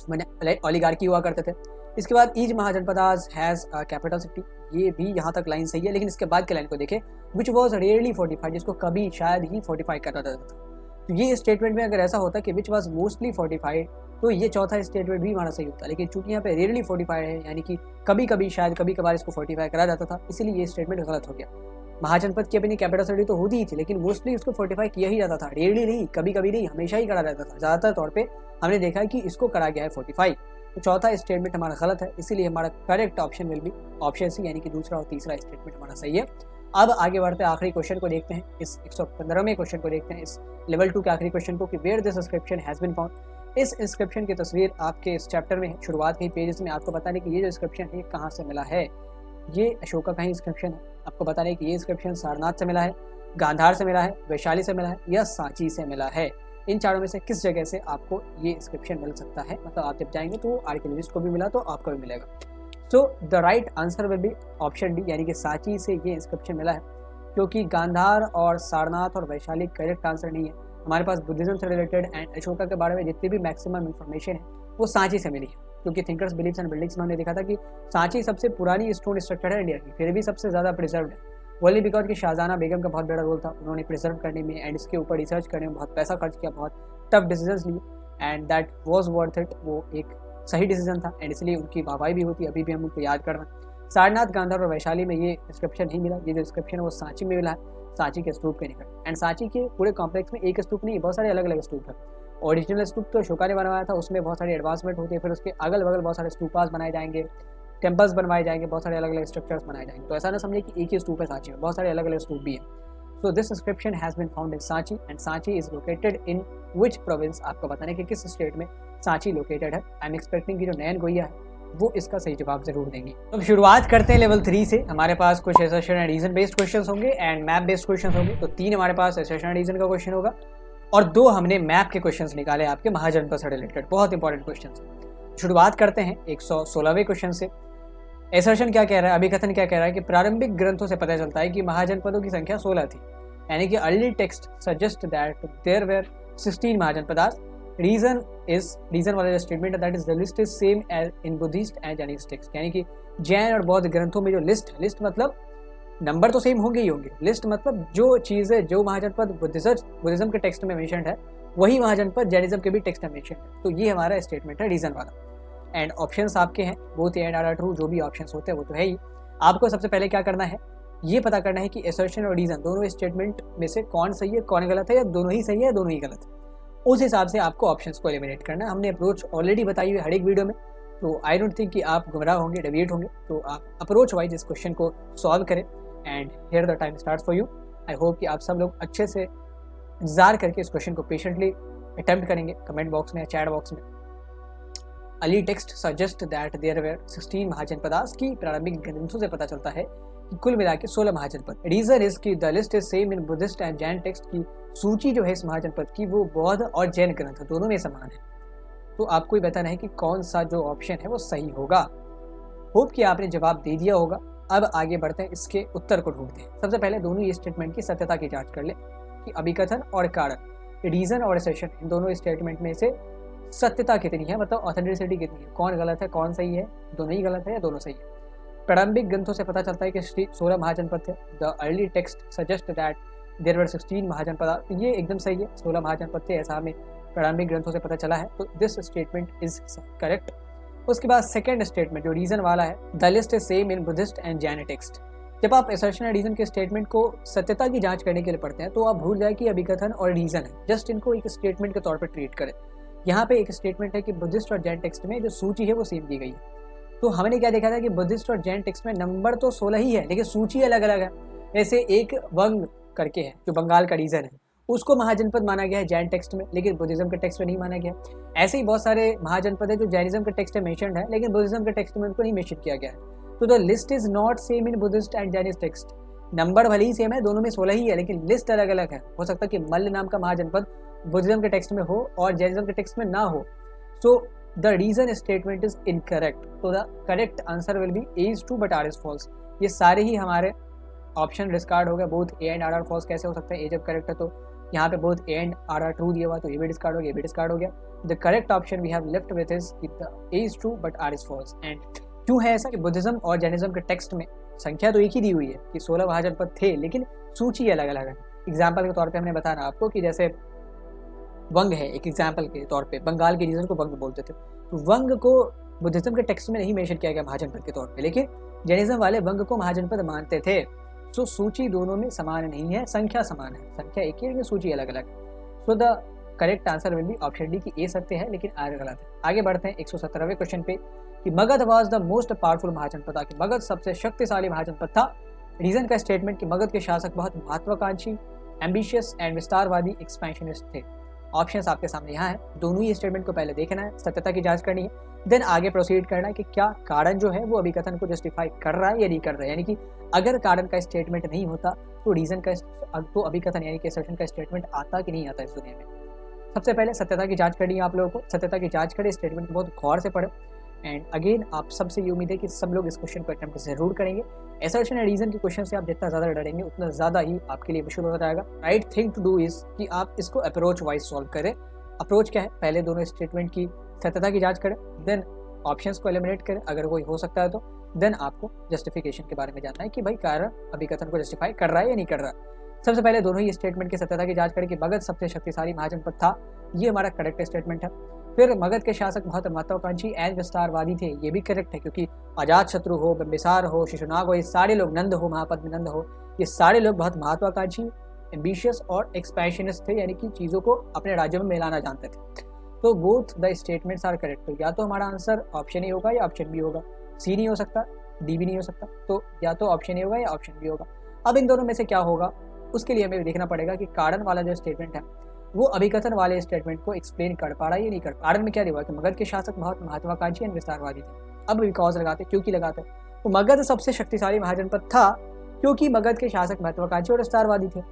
मैंने ओलिगार्की हुआ करते थे। इसके बाद each mahajanapadas has capital city, ये भी यहाँ तक लाइन सही है, लेकिन इसके बाद के लाइन को देखें, विच वॉज रेयरली फोर्टिफाइड, जिसको कभी शायद ही फोर्टिफाई करा जाता था। तो ये स्टेटमेंट में अगर ऐसा होता कि विच वॉज मोस्टली फोर्टिफाइड, तो ये चौथा स्टेटमेंट भी हमारा सही होता। लेकिन चूंकि यहाँ पे रेयरली फोर्टिफाइड है, यानी कि कभी कभी, शायद कभी कभार इसको फोर्टिफाई करा जाता था, इसीलिए ये स्टेटमेंट गलत हो गया। महाजनपद की अपनी कैपिटल सिटी तो होती ही थी, लेकिन मोस्टली उसको फोर्टिफाई किया ही जाता था, रेयरली नहीं, कभी कभी नहीं, हमेशा ही करा जाता था। ज़्यादातर तौर पर हमने देखा है कि इसको करा गया है फोर्टिफाई। तो चौथा स्टेटमेंट हमारा गलत है, इसीलिए हमारा correct option will be option C, यानी कि दूसरा और तीसरा स्टेटमेंट हमारा सही है। अब आगे बढ़ते हैं, आखिरी क्वेश्चन को देखते हैं, इस 115वें क्वेश्चन को देखते हैं, इस लेवल 2 के आखिरी क्वेश्चन को, कि where this inscription has been found. इस इंस्क्रिप्शन की तस्वीर आपके इस चैप्टर में है, शुरुआत के पेजेस में आपको बताने कि ये जो इंस्क्रिप्शन है कहाँ से मिला है। ये अशोका का ही इंस्क्रिप्शन है। आपको बताने कि ये इंस्क्रिप्शन सारनाथ से मिला है, गांधार से मिला है, वैशाली से मिला है या सांची से मिला है। इन चारों में से किस जगह से आपको ये इंस्क्रिप्शन मिल सकता है, मतलब आप जब जाएंगे तो आर्कियोलॉजिस्ट को भी मिला तो आपको भी मिलेगा। So the right answer will be option D, यानी कि सांची से ये इंस्क्रिप्शन मिला है, क्योंकि गांधार और सारनाथ और वैशाली करेक्ट आंसर नहीं है। हमारे पास बुद्धिज्म से रिलेटेड एंड अशोका के बारे में जितनी भी मैक्सिमम इन्फॉर्मेशन है वो सांची से मिली है, क्योंकि थिंकर्स बिलीव्स एंड बिल्डिंग्स में हमने देखा था कि सांची सबसे पुरानी स्टोन स्ट्रक्चर है इंडिया की, फिर भी सबसे ज़्यादा प्रिजर्व्ड है। ओनली बिकॉज कि शाहजहां बेगम का बहुत बड़ा रोल था, उन्होंने प्रिजर्व करने में एंड इसके ऊपर रिसर्च करने में बहुत पैसा खर्च किया, बहुत टफ डिसीजंस लिए, and that was worth it. वो एक सही डिसीजन था एंड इसलिए उनकी वाहवाही भी होती है, अभी भी हम उनको याद कर रहे हैं। सारनाथ, गांधार और वैशाली में ये इंस्क्रिप्शन नहीं मिला, ये जो इंस्क्रिप्शन है वो सांची में मिला है, सांची के स्तूप के निकट। एंड सांची के पूरे कॉम्प्लेक्स में एक स्तूप नहीं, बहुत सारे अलग अलग स्तूप है। ओरिजिनल स्तूप तो अशोका ने बनवाया था, उसमें बहुत सारी एडवांसमेंट होती है, फिर उसके अगल बगल बहुत सारे स्तूपास बनाए जाएंगे, टेम्पल्स बनवाए जाएंगे, बहुत सारे अलग अलग स्ट्रक्चर्स बनाए जाएंगे। तो ऐसा ना समझे कि एक ही स्तूप है सांची में, बहुत सारे अलग अलग स्तूप भी हैं। So this inscription has been found in Sanchi and Sanchi is located in which province. आपको बताने कि किस स्टेट में सांची लोकेटेड है। आई एम एक्सपेक्टिंग कि जो नयन गोइया है वो इसका सही जवाब जरूर देंगे। तो अब शुरुआत करते हैं लेवल 3 से। हमारे पास कुछ assertion and reason based questions होंगे एंड मैप बेस्ड क्वेश्चंस होंगे। तो 3 हमारे पास असर्शन एंड रीजन का क्वेश्चन होगा और 2 हमने मैप के क्वेश्चंस निकाले आपके महाजनपद से रिलेटेड, बहुत इंपॉर्टेंट क्वेश्चंस। शुरुआत करते हैं 116वें क्वेश्चन से। असर्शन क्या कह रहा है, अभिकथन क्या कह रहा है कि प्रारंभिक ग्रंथों से पता चलता है कि महाजनपदों की संख्या 16 थी, यानी कि early text suggest that there were 16 mahajanapadas. Reason वाला जो स्टेटमेंट है that is the list is same as in Buddhist and Jainist text, यानी कि जैन और बौद्ध ग्रंथों में जो लिस्ट मतलब नंबर तो सेम होंगे ही होंगे, लिस्ट मतलब जो चीज़ें जो महाजनपद बुद्धिज्म के टेक्स्ट में मेंशन्ड है वही महाजनपद जैनिज्म के भी टेक्स्ट में मेंशन्ड है। तो ये हमारा स्टेटमेंट है रीजन वाला। एंड ऑप्शंस आपके हैं बोथ एंड आर ट्रू, जो भी ऑप्शंस होते हैं वो तो है ही। आपको सबसे पहले क्या करना है, ये पता करना है कि असर्शन और रीजन दोनों स्टेटमेंट में से कौन सही है कौन गलत है, या दोनों ही सही है दोनों ही गलत है। उस हिसाब से आपको ऑप्शंस को एलिमिनेट करना है। हमने अप्रोच ऑलरेडी बताई हुई हर एक वीडियो में, तो आई डोंट थिंक कि आप गुमराह होंगे, डेविएट होंगे। तो आप अप्रोच वाइज इस क्वेश्चन को सॉल्व करें and here the time starts for you. I hope कि आप सब लोग अच्छे से इंतजार करके इस क्वेश्चन को पेशेंटली अटेम्प्ट करेंगे कमेंट बॉक्स में या चैट बॉक्स में। Early text suggest that there were 16 Mahajanapadas की प्रारंभिक ग्रंथों से पता चलता है कि कुल मिला के 16 महाजनपद। रीजन इज कि the list is same in Buddhist and Jain text की सूची जो है इस महाजनपद की वो बौद्ध और जैन ग्रंथ दोनों में समान है। तो आपको ही बताना है कि कौन सा जो ऑप्शन है वो सही होगा। होप कि आपने जवाब दे दिया होगा। अब आगे बढ़ते हैं, इसके उत्तर को ढूंढते हैं। सबसे पहले दोनों ही स्टेटमेंट की सत्यता की जांच कर ले कि अभिकथन और कारण, रीजन और एसर्शन, इन दोनों स्टेटमेंट में से सत्यता कितनी है, मतलब ऑथेंटिसिटी कितनी है, कौन गलत है कौन सही है, दोनों ही गलत है या दोनों सही है। प्रारंभिक ग्रंथों से पता चलता है कि 16 महाजनपद थे। The early text suggest that there were 16 Mahajanapada. ये एकदम सही है, 16 महाजनपद थे, ऐसा हमें प्रारंभिक ग्रंथों से पता चला है, तो दिस स्टेटमेंट इज करेक्ट। उसके बाद सेकंड स्टेटमेंट जो रीजन वाला है, the list is same in Buddhist and Jain text. जब आप असर्शन एंड रीजन के स्टेटमेंट को सत्यता की जांच करने के लिए पढ़ते हैं तो आप भूल जाए कि अभिकथन और रीजन है, जस्ट इनको एक स्टेटमेंट के तौर पर ट्रीट करें। यहाँ पे एक स्टेटमेंट है कि बुद्धिस्ट और जैन टेक्स्ट में जो सूची है वो सेम दी गई है। तो हमने क्या देखा था कि बुद्धिस्ट और जैन टेक्स्ट में नंबर तो 16 ही है लेकिन सूची अलग अलग है। जैसे एक वंग करके है जो बंगाल का रीजन है, उसको महाजनपद माना गया है जैन टेक्स्ट में, लेकिन बुद्धिज्म के टेक्स्ट में नहीं माना गया। ऐसे ही बहुत सारे महाजनपद है जो जैनिज्म के टेक्स्ट में मेंशन्ड है लेकिन बुद्धिज्म के टेक्स्ट में उनको नहीं मेंशन किया गया है। तो the list is not same in Buddhist and Jainism text. Number भले ही सेम है, दोनों में 16 ही है लेकिन लिस्ट अलग अलग है। हो सकता है कि मल्ल नाम का महाजनपद बुद्धिज्म के टेक्स्ट में हो और जैनिज्म के टेक्स्ट में ना हो। So the reason statement is incorrect. तो the correct answer will be A is true but R is false. ये सारे ही हमारे ऑप्शन डिस्कार्ड हो गया। Both A and R are false कैसे हो सकता है? ए जब करेक्ट है तो यहाँ पे both A and R are true दिया हुआ, तो ये भी डिस्कार्ड हो गया, ये भी डिस्कार्ड हो गया। The correct option we have left with is A is true but R is false. And क्यों है ऐसा कि बुद्धिज्म और जैनिज्म के टेक्स्ट में संख्या तो एक ही दी हुई है कि 16 महाजनपद थे लेकिन सूची अलग अलग है। एग्जाम्पल के तौर पे हमने बताया आपको कि जैसे वंग है, एक एग्जाम्पल के तौर पे बंगाल के रीजन को वंग बोलते थे, तो वंग को बुद्धिज्म के टेक्स्ट में नहीं मेंशन किया गया महाजनपद के तौर पे, लेकिन जैनिज्म वाले वंग को महाजनपद मानते थे। सो सूची दोनों में समान नहीं है, संख्या समान है, संख्या एक ही है लेकिन सूची अलग अलग है। So the correct answer will be option D की ए सत्य है लेकिन आर गलत है। आगे बढ़ते हैं 117वें क्वेश्चन पे कि Magadha was the most powerful mahajanapada, कि मगध सबसे शक्तिशाली महाजनपद था। रीजन का स्टेटमेंट कि मगध के शासक बहुत महत्वाकांक्षी, एम्बिशियस एंड विस्तारवादी एक्सपेंशनिस्ट थे। ऑप्शंस आपके सामने यहाँ है, दोनों ही स्टेटमेंट को पहले देखना है, सत्यता की जांच करनी है, देन आगे प्रोसीड करना है कि क्या कारण जो है वो अभिकथन को जस्टिफाई कर रहा है या नहीं कर रहा है। यानी कि अगर कारण का स्टेटमेंट नहीं होता तो रीजन का तो अभिकथन यानी कि असर्शन का स्टेटमेंट आता कि नहीं आता इस दुनिया में। सबसे पहले सत्यता की जांच करनी है आप लोगों को। सत्यता की जांच करें, स्टेटमेंट को बहुत गौर से पढ़ें। एंड अगेन आप सबसे ये उम्मीद है कि सब लोग इस क्वेश्चन को अटेम्प्ट जरूर करेंगे। असर्शन एंड रीजन के क्वेश्चन से आप जितना ज़्यादा डरेंगे उतना ज़्यादा ही आपके लिए मुश्किल होता जाएगा। Right thing to do is कि आप इसको अप्रोच वाइज सॉल्व करें। अप्रोच क्या है? पहले दोनों स्टेटमेंट की सत्यता की जांच करें, देन ऑप्शंस को एलिमिनेट करें अगर कोई हो सकता है तो, देन आपको जस्टिफिकेशन के बारे में जानना है कि भाई कारण अभिकथन को जस्टिफाई कर रहा है या नहीं कर रहा। सबसे पहले दोनों ही स्टेटमेंट की सत्यता की जांच करें कि मगध सबसे शक्तिशाली महाजनपद था, ये हमारा करेक्ट स्टेटमेंट है। फिर मगध के शासक बहुत महत्वाकांक्षी एंड विस्तारवादी थे, ये भी करेक्ट है क्योंकि अजात शत्रु हो, बिंबिसार हो, शिशुनाग हो, ये सारे लोग, नंद हो, महापद्म नंद हो, ये सारे लोग बहुत महत्वाकांक्षी, एम्बिशियस और एक्सपेंशनिस्ट थे, यानी कि चीज़ों को अपने राज्यों में मिलाना जानते थे। तो both the statements are correct. तो या तो हमारा आंसर ऑप्शन ए होगा या ऑप्शन बी होगा, सी नहीं हो सकता, डी भी नहीं हो सकता, तो या तो ऑप्शन ए होगा या ऑप्शन बी होगा। अब इन दोनों में से क्या होगा उसके लिए हमें देखना पड़ेगा कि कारण वाला जो स्टेटमेंट है वो अभिकथन वाले स्टेटमेंट को एक्सप्लेन कर पा रहा है या नहीं कर। कारण में क्या दिया कि मगध के शासक बहुत महत्वाकांक्षी एंड विस्तारवादी थे। अब बिकॉज लगाते, क्योंकि लगाते, तो मगध सबसे शक्तिशाली महाजनपद था क्योंकि मगध के शासक महत्वाकांक्षी और विस्तारवादी थे।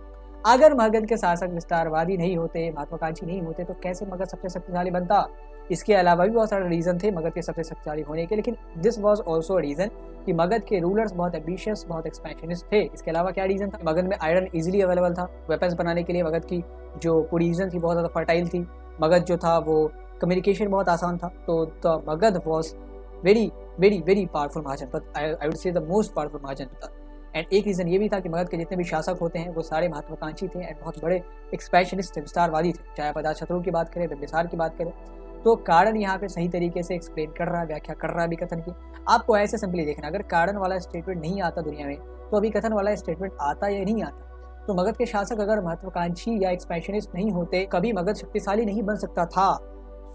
अगर मगध के शासक विस्तारवादी नहीं होते, महत्वाकांक्षी नहीं होते, तो कैसे मगध सबसे शक्तिशाली बनता? इसके अलावा भी बहुत सारे रीजन थे मगध के सबसे शक्तिशाली होने के, लेकिन दिस वाज आल्सो रीजन कि मगध के रूलर्स बहुत एम्बिशियस, बहुत एक्सपेंशनिस्ट थे। इसके अलावा क्या रीजन था? मगध में आयरन इजीली अवेलेबल था, वेपन्स बनाने के लिए मगध की जो पोजीशन थी बहुत ज़्यादा फर्टाइल थी। मगध जो था वो कम्युनिकेशन बहुत आसान था। तो Magadha was very very very powerful mahajanapada, I would say the most powerful mahajanapada. And एक रीज़न ये भी था कि मगध के जितने भी शासक होते हैं वो सारे महत्वाकांक्षी थे एंड बहुत बड़े एक्सपेंशनिस्ट थे, विस्तारवादी थे। चाहे आप अजातशत्रु की बात करें, बिंबिसार की बात करें, तो कारण यहाँ पे सही तरीके से एक्सप्लेन कर रहा है, व्याख्या कर रहा है अभिकथन की। आपको ऐसे सिंपली देखना, अगर कारण वाला स्टेटमेंट नहीं आता दुनिया में तो अभिकथन वाला स्टेटमेंट आता या नहीं आता। तो मगध के शासक अगर महत्वाकांक्षी या एक्सपेंशनिस्ट नहीं होते, कभी मगध शक्तिशाली नहीं बन सकता था।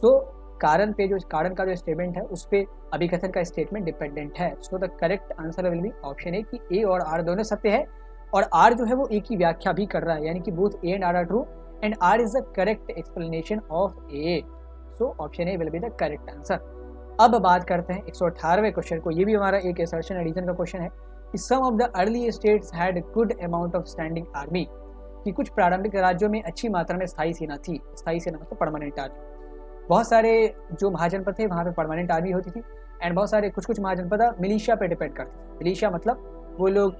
तो कारण पे जो कारण का जो स्टेटमेंट है उस पर अभिकथन का स्टेटमेंट डिपेंडेंट है। So the correct answer will be option A कि ए और आर दोनों सत्य है, और आर जो है वो ए की व्याख्या भी कर रहा है, यानी कि both A and R true and R is the correct explanation of A. So option A will be the correct answer. अब बात करते हैं 118वें क्वेश्चन को। ये भी हमारा एक असर्शन एडिशन का क्वेश्चन है कि some of the early states had good amount of standing army, कि कुछ प्रारंभिक राज्यों में अच्छी मात्रा में स्थायी सेना थी। स्थायी सेना मतलब परमानेंट आर्मी। बहुत सारे जो महाजनपद थे वहाँ पे परमानेंट आर्मी होती थी, एंड बहुत सारे कुछ महाजनपद मिलिशिया पे डिपेंड करते थे। मिलिशिया मतलब वो लोग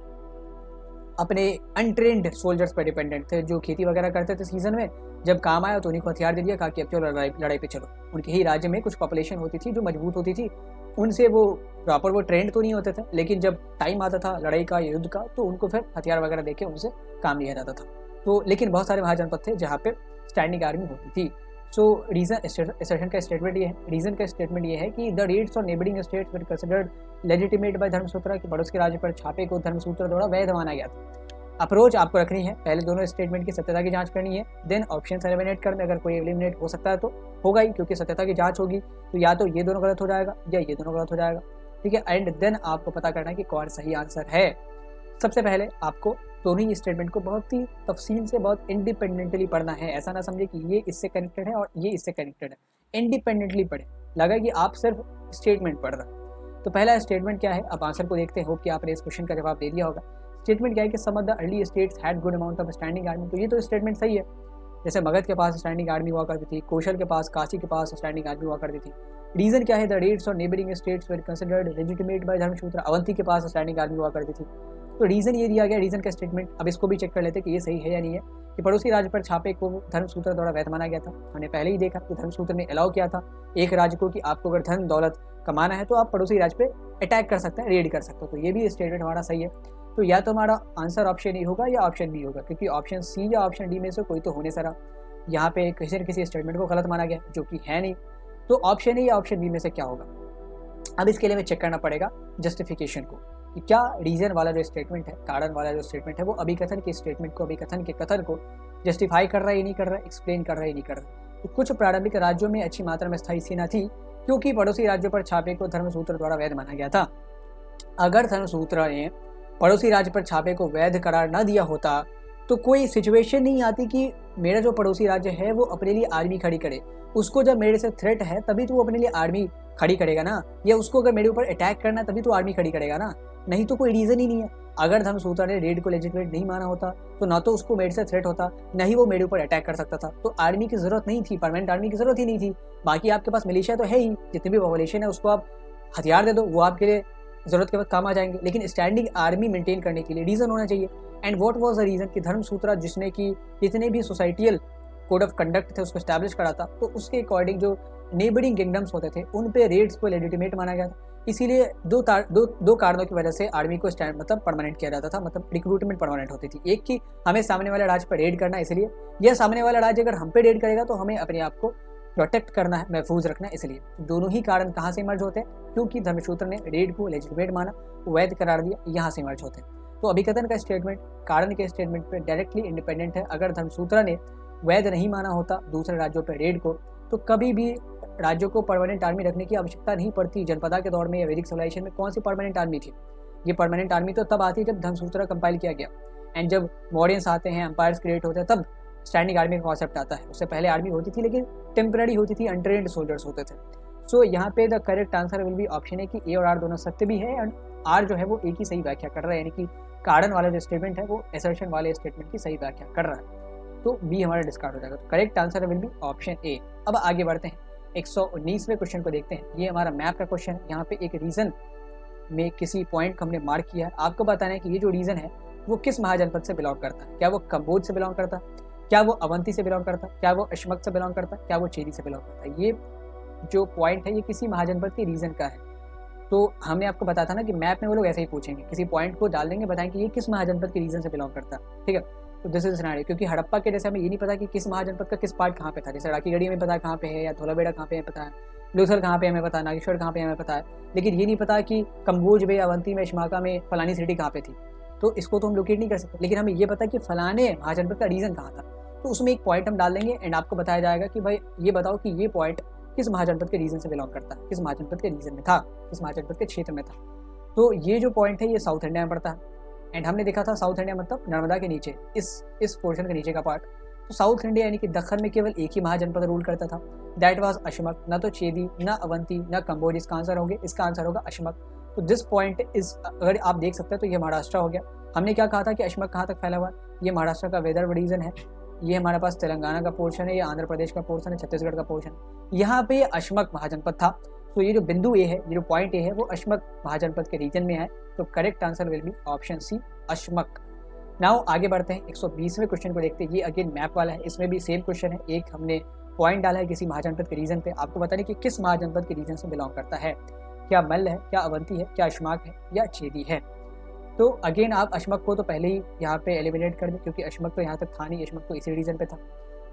अपने अनट्रेंड सोल्जर्स पर डिपेंडेंट थे, जो खेती वगैरह करते थे सीजन में, जब काम आया तो उन्हीं को हथियार दे दिया, कहा कि अब चलो लड़ाई पे चलो। उनके ही राज्य में कुछ पॉपुलेशन होती थी जो मजबूत होती थी, उनसे वो प्रॉपर वो ट्रेंड तो नहीं होते थे, लेकिन जब टाइम आता था लड़ाई का, युद्ध का, तो उनको फिर हथियार वगैरह देके उनसे काम लिया जाता था। तो लेकिन बहुत सारे महाजनपद थे जहाँ पे स्टैंडिंग आर्मी होती थी। सो रीजन एसेशन का स्टेटमेंट ये है, रीजन का स्टेटमेंट ये है कि the raids on neighbouring states were considered legitimate by Dharmasutra, कि पड़ोस के राज्य पर छापे को धर्मसूत्र द्वारा वैध माना गया था। अप्रोच आपको रखनी है, पहले दोनों स्टेटमेंट की सत्यता की जांच करनी है, देन ऑप्शन एलिमिनेट करना। अगर कोई एलिमिनेट हो सकता है तो होगा ही, क्योंकि सत्यता की जांच होगी तो या तो ये दोनों गलत हो जाएगा या ये दोनों गलत हो जाएगा, ठीक है। एंड देन आपको पता करना है कि कौन सही आंसर है। सबसे पहले आपको दोनों ही स्टेटमेंट को बहुत ही तफसील से, बहुत इंडिपेंडेंटली पढ़ना है। ऐसा ना समझे कि ये इससे कनेक्टेड है और ये इससे कनेक्टेड है, इंडिपेंडेंटली पढ़े। लगा कि आप सिर्फ स्टेटमेंट पढ़ रहे हैं। तो पहला स्टेटमेंट क्या है, अब आंसर को देखते हैं। होप कि आपने इस क्वेश्चन का जवाब दे दिया होगा। स्टेटमेंट क्या है कि some of the early states had good amount of standing army. तो ये तो स्टेटमेंट सही है, जैसे मगध के पास स्टैंडिंग आर्मी हुआ करती थी, कौशल के पास, काशी के पास स्टैंडिंग आर्मी हुआ करती थी। रीजन क्या है, the raids on neighbouring states were considered legitimate by Dharmasutra, Avanti के पास स्टैंडिंग आर्मी हुआ करती थी। तो रीजन ये दिया गया, रीजन का स्टेटमेंट। अब इसको भी चेक कर लेते कि ये सही है या नहीं है, कि पड़ोसी राज्य पर छापे को धर्मसूत्र द्वारा वैध माना गया था। हमने पहले ही देखा कि धर्मसूत्र ने अलाउ किया था एक राज्य को कि आपको अगर धन दौलत कमाना है तो आप पड़ोसी राज्य पे अटैक कर सकते हैं, रेड कर सकते हो। तो ये भी स्टेटमेंट हमारा सही है। तो या तो हमारा आंसर ऑप्शन ए होगा या ऑप्शन बी होगा, क्योंकि ऑप्शन सी या ऑप्शन डी में से कोई तो होने सरा। यहाँ पे किसी न किसी स्टेटमेंट को गलत माना गया, जो कि है नहीं। तो ऑप्शन ए या ऑप्शन बी में से क्या होगा। अब इसके लिए हमें चेक करना पड़ेगा जस्टिफिकेशन को, कि क्या रीजन वाला जो स्टेटमेंट है, कारण वाला जो स्टेटमेंट है, वो अभिकथन के स्टेटमेंट को, अभिकथन के कथन को जस्टिफाई कर रहा है या नहीं कर रहा है, एक्सप्लेन कर रहा है या नहीं कर रहा है। तो कुछ प्रारंभिक राज्यों में अच्छी मात्रा में स्थायी सेना थी, क्योंकि पड़ोसी राज्यों पर छापे को धर्मसूत्र द्वारा वैध माना गया था। अगर धर्मसूत्र ने पड़ोसी राज्य पर छापे को वैध करार न दिया होता तो कोई सिचुएशन नहीं आती कि मेरा जो पड़ोसी राज्य है वो अपने लिए आर्मी खड़ी करे। उसको जब मेरे से थ्रेट है तभी तो वो अपने लिए आर्मी खड़ी करेगा ना, या उसको अगर मेरे ऊपर अटैक करना है तभी तो आर्मी खड़ी करेगा ना, नहीं तो कोई रीजन ही नहीं है। अगर धर्मसूत्र ने रेड को लेजिटिमेट नहीं माना होता तो ना तो उसको मेरे से थ्रेट होता, न ही वो मेरे ऊपर अटैक कर सकता था। तो आर्मी की जरूरत नहीं थी, परमानेंट आर्मी की जरूरत ही नहीं थी। बाकी आपके पास मिलिशिया तो है ही, जितनी भी पॉपुलेशन है उसको आप हथियार दे दो, वो आपके लिए जरूरत के वक्त काम आ जाएंगे। लेकिन स्टैंडिंग आर्मी मेंटेन करने के लिए रीजन होना चाहिए। And what was the reason, कि धर्मसूत्र जिसने कि जितने भी सोसाइटियल कोड ऑफ कंडक्ट थे उसको स्टैब्लिश करा था, तो उसके अकॉर्डिंग जो नेबरिंग किंगडम्स होते थे उन पे रेड्स को लेजिटिमेट माना गया था। इसीलिए दो कारणों की वजह से आर्मी को स्टैंड मतलब परमानेंट किया जाता था, मतलब रिक्रूटमेंट परमानेंट होती थी। एक कि हमें सामने वाले राज्य पर रेड करना है इसलिए, या सामने वाला राज्य अगर हम पे रेड करेगा तो हमें अपने आप को प्रोटेक्ट करना है, महफूज रखना है, इसलिए। दोनों ही कारण कहाँ से इमर्ज होते हैं, क्योंकि धर्मसूत्र ने रेड को लेजिटिमेट माना, वैध करार दिया, यहाँ से इमर्ज होते हैं। तो अभिकथन का स्टेटमेंट कारण के स्टेटमेंट पे डायरेक्टली इंडिपेंडेंट है। अगर धर्मसूत्र ने वैध नहीं माना होता दूसरे राज्यों पर रेड को, तो कभी भी राज्यों को परमानेंट आर्मी रखने की आवश्यकता नहीं पड़ती। जनपदा के दौर में या वैदिक सिविलाइजेशन में कौन सी परमानेंट आर्मी थी। ये परमानेंट आर्मी तो तब आती है जब धर्मसूत्र कंपाइल किया गया, एंड जब मॉडर्न्स आते हैं, एम्पायर्स क्रिएट होते हैं, तब स्टैंडिंग आर्मी का कॉन्सेप्ट आता है। उससे पहले आर्मी होती थी लेकिन टेम्पररी होती थी, अनट्रेंड सोल्जर्स होते थे। सो यहाँ पे the correct answer will be option है कि ए और आर दोनों सत्य भी है, एंड आर जो है वो एक ही सही व्याख्या कर रहा है, यानी कि कारण वाला जो स्टेटमेंट है वो असर्शन वाले स्टेटमेंट की सही व्याख्या कर रहा है। तो बी हमारा डिस्कार्ड हो जाएगा। तो correct answer will be option A. अब आगे बढ़ते हैं, 119वें क्वेश्चन को देखते हैं। ये हमारा मैप का क्वेश्चन है। यहाँ पे एक रीजन में किसी पॉइंट को हमने मार्क किया है। आपको बताना है कि ये जो रीजन है वो किस महाजनपद से बिलोंग करता है। क्या वो कंबोज से बिलोंग करता है, क्या वो अवंती से बिलोंग करता है, क्या वो अशमक से बिलोंग करता है, क्या वो चेरी से बिलोंग करता है। ये जो पॉइंट है ये किसी महाजनपद के रीजन का है। तो हमने आपको बताया था ना कि मैप में वो लोग ऐसे ही पूछेंगे, किसी पॉइंट को डाल देंगे, बताएंगे ये किस महाजनपद के रीजन से बिलोंग करता है, ठीक है। तो दिस इज सिनेरियो, क्योंकि हड़प्पा के जैसे हमें ये नहीं पता कि किस महाजनपद का किस पार्ट कहाँ पे था। जैसे राखीगढ़ी में पता है कहाँ पे है, या धोलाबेड़ा कहाँ पे है पता है, लूथर कहाँ पे हमें पता है, नागेश्वर कहाँ पे हमें पता है, लेकिन ये नहीं पता कि कम्बोज में, अवंती में, शिमाका में फलानी सिटी कहाँ पे थी। तो इसको तो हम लोकेट नहीं कर सकते, लेकिन हमें ये पता कि फलाने महाजनपद का रीजन कहाँ था। तो उसमें एक पॉइंट हम डाल देंगे एंड आपको बताया जाएगा कि भाई ये बताओ कि ये पॉइंट किस महाजनपद के रीजन से बिलोंग करता है, किस महाजनपद के रीजन में था, किस महाजनपद के क्षेत्र में था। तो ये जो पॉइंट है ये साउथ इंडिया में पड़ता है, एंड हमने देखा था साउथ इंडिया मतलब नर्मदा के नीचे, इस पोर्शन के नीचे का पार्ट। तो साउथ इंडिया यानी कि दक्खन में केवल एक ही महाजनपद रूल करता था, दैट वाज अशमक। न तो चेदी, न अवंती, न कंबोज इसका आंसर होंगे, इसका आंसर होगा अशमक। तो दिस पॉइंट इज, अगर आप देख सकते हैं तो ये महाराष्ट्र हो गया। हमने क्या कहा था कि अश्मक कहाँ तक फैला हुआ है, ये महाराष्ट्र का वेदर रीजन है, ये हमारे पास तेलंगाना का पोर्शन है, ये आंध्र प्रदेश का पोर्शन है, छत्तीसगढ़ का पोर्शन है, यहाँ पे अश्मक महाजनपद था। तो ये जो बिंदु ए है, ये जो पॉइंट ए है, वो अश्मक महाजनपद के रीजन में है। तो correct answer will be option C, Ashmaka. Now आगे बढ़ते हैं 120वें क्वेश्चन को देखते हैं। ये अगेन मैप वाला है, इसमें भी सेम क्वेश्चन है। एक हमने पॉइंट डाला है किसी महाजनपद के रीजन पे, आपको बताने कि किस महाजनपद के रीजन से बिलोंग करता है, क्या मल्ल है, क्या अवंती है, क्या अश्माक है या चेदी है। तो अगेन आप अश्मक को तो पहले ही यहाँ पे एलिमिनेट कर दें, क्योंकि अश्मक तो यहाँ तक था नहीं, अश्मक तो इसी रीजन पे था।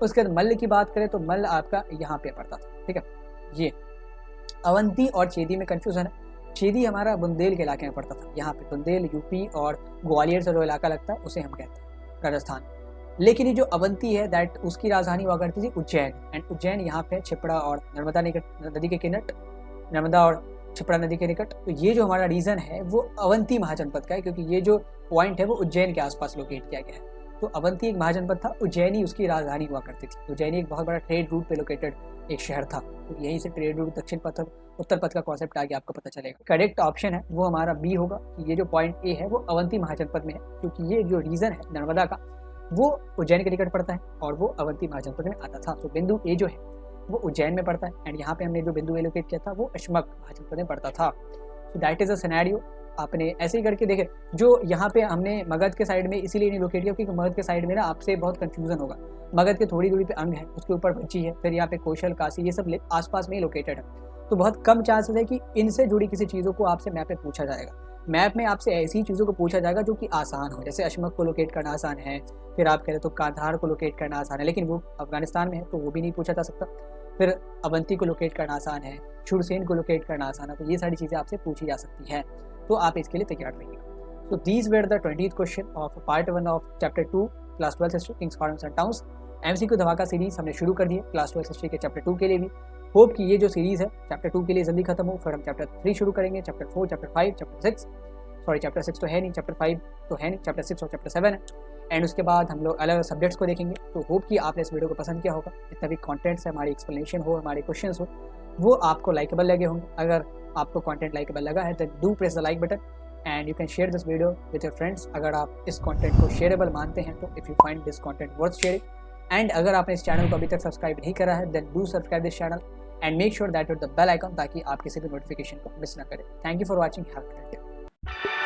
उसके बाद मल्ल की बात करें तो मल्ल आपका यहाँ पे पड़ता था, ठीक है। ये अवंती और चेदी में कन्फ्यूजन है। चेदी हमारा बुंदेल के इलाके में पड़ता था, यहाँ पे बुंदेल यूपी और ग्वालियर से जो इलाका लगता है उसे हम कहते हैं राजस्थान। लेकिन ये जो अवंती है दैट उसकी राजधानी हुआ करती थी उज्जैन, एंड उज्जैन यहाँ पे छिपड़ा और नर्मदा नदी के किनारे, नर्मदा और छिपड़ा नदी के निकट। तो ये जो हमारा रीजन है वो अवंती महाजनपद का है, क्योंकि ये जो पॉइंट है वो उज्जैन के आसपास लोकेट किया गया है। तो अवंती एक महाजनपद था, उज्जैनी उसकी राजधानी हुआ करती थी। उज्जैनी एक बहुत बड़ा ट्रेड रूट पे लोकेटेड एक शहर था, तो यहीं से ट्रेड रूट दक्षिण पथ उत्तर पथ का कॉन्सेप्ट आगे आपको पता चलेगा। करेक्ट ऑप्शन है वो हमारा बी होगा कि ये जो पॉइंट ए है वो अवंती महाजनपद में है, क्योंकि ये जो रीजन है नर्मदा का वो उज्जैन के निकट पड़ता है और वो अवंती महाजनपद में आता था। तो बिंदु ए जो है वो उज्जैन में पड़ता है, एंड यहाँ पे हमने जो बिंदु एलोकेट किया था वो अश्मक महाजनपद में पड़ता था। सो दैट इज अ सिनेरियो। आपने ऐसे ही करके देखे, जो यहाँ पे हमने मगध के साइड में इसीलिए नहीं लोकेट किया क्योंकि मगध के साइड में ना आपसे बहुत कंफ्यूजन होगा। मगध के थोड़ी दूरी पे अंग है, उसके ऊपर भज्जी है, फिर यहाँ पे कौशल, काशी, ये सब आसपास में ही लोकेटेड है। तो बहुत कम चांसेस है कि इनसे जुड़ी किसी चीज़ों को आपसे मैप पे पूछा जाएगा। मैप में आपसे ऐसी चीज़ों को पूछा जाएगा जो कि आसान हो, जैसे अश्मक को लोकेट करना आसान है, फिर आप कह रहे तो कांधार को लोकेट करना आसान है, लेकिन वो अफगानिस्तान में है तो वो भी नहीं पूछा जा सकता। फिर अवंती को लोकेट करना आसान है, शूरसेन को लोकेट करना आसान है, तो ये सारी चीज़ें आपसे पूछी जा सकती है। तो आप इसके लिए तैयार रहिएगा। So these were the 20th question of part 1 of chapter 2 class 12 history Kings farms and towns. MCQ धमाका सीरीज हमने शुरू कर दी है क्लास 12 हिस्ट्री के चैप्टर 2 के लिए भी। होप कि ये जो सीरीज है चैप्टर 2 के लिए जल्दी खत्म हो, फिर हम चैप्टर 3 शुरू करेंगे, chapter 4, chapter 5, chapter 6, sorry chapter 6 तो है नहीं, चैप्टर 5 तो है नहीं, चैप्टर 6 और चैप्टर 7 है। एंड उसके बाद हम लोग अलग अलग सब्जेक्ट्स को देखेंगे। तो होप कि आपने इस वीडियो को पसंद किया होगा, जितना भी कॉन्टेंट्स है, हमारी एक्सप्लेनेशन हो, हमारे क्वेश्चंस हो, वो आपको लाइकेबल लगे होंगे। अगर आपको कंटेंट लाइकेबल लगा है then do press the like button and you can share this video with your friends. अगर आप इस कंटेंट को शेयरेबल मानते हैं तो if you find this content worth sharing. And अगर आपने इस चैनल को अभी तक सब्सक्राइब नहीं करा है then do subscribe this channel and make sure that the bell icon, ताकि आप किसी भी नोटिफिकेशन को मिस ना करें। Thank you for watching, have a great day.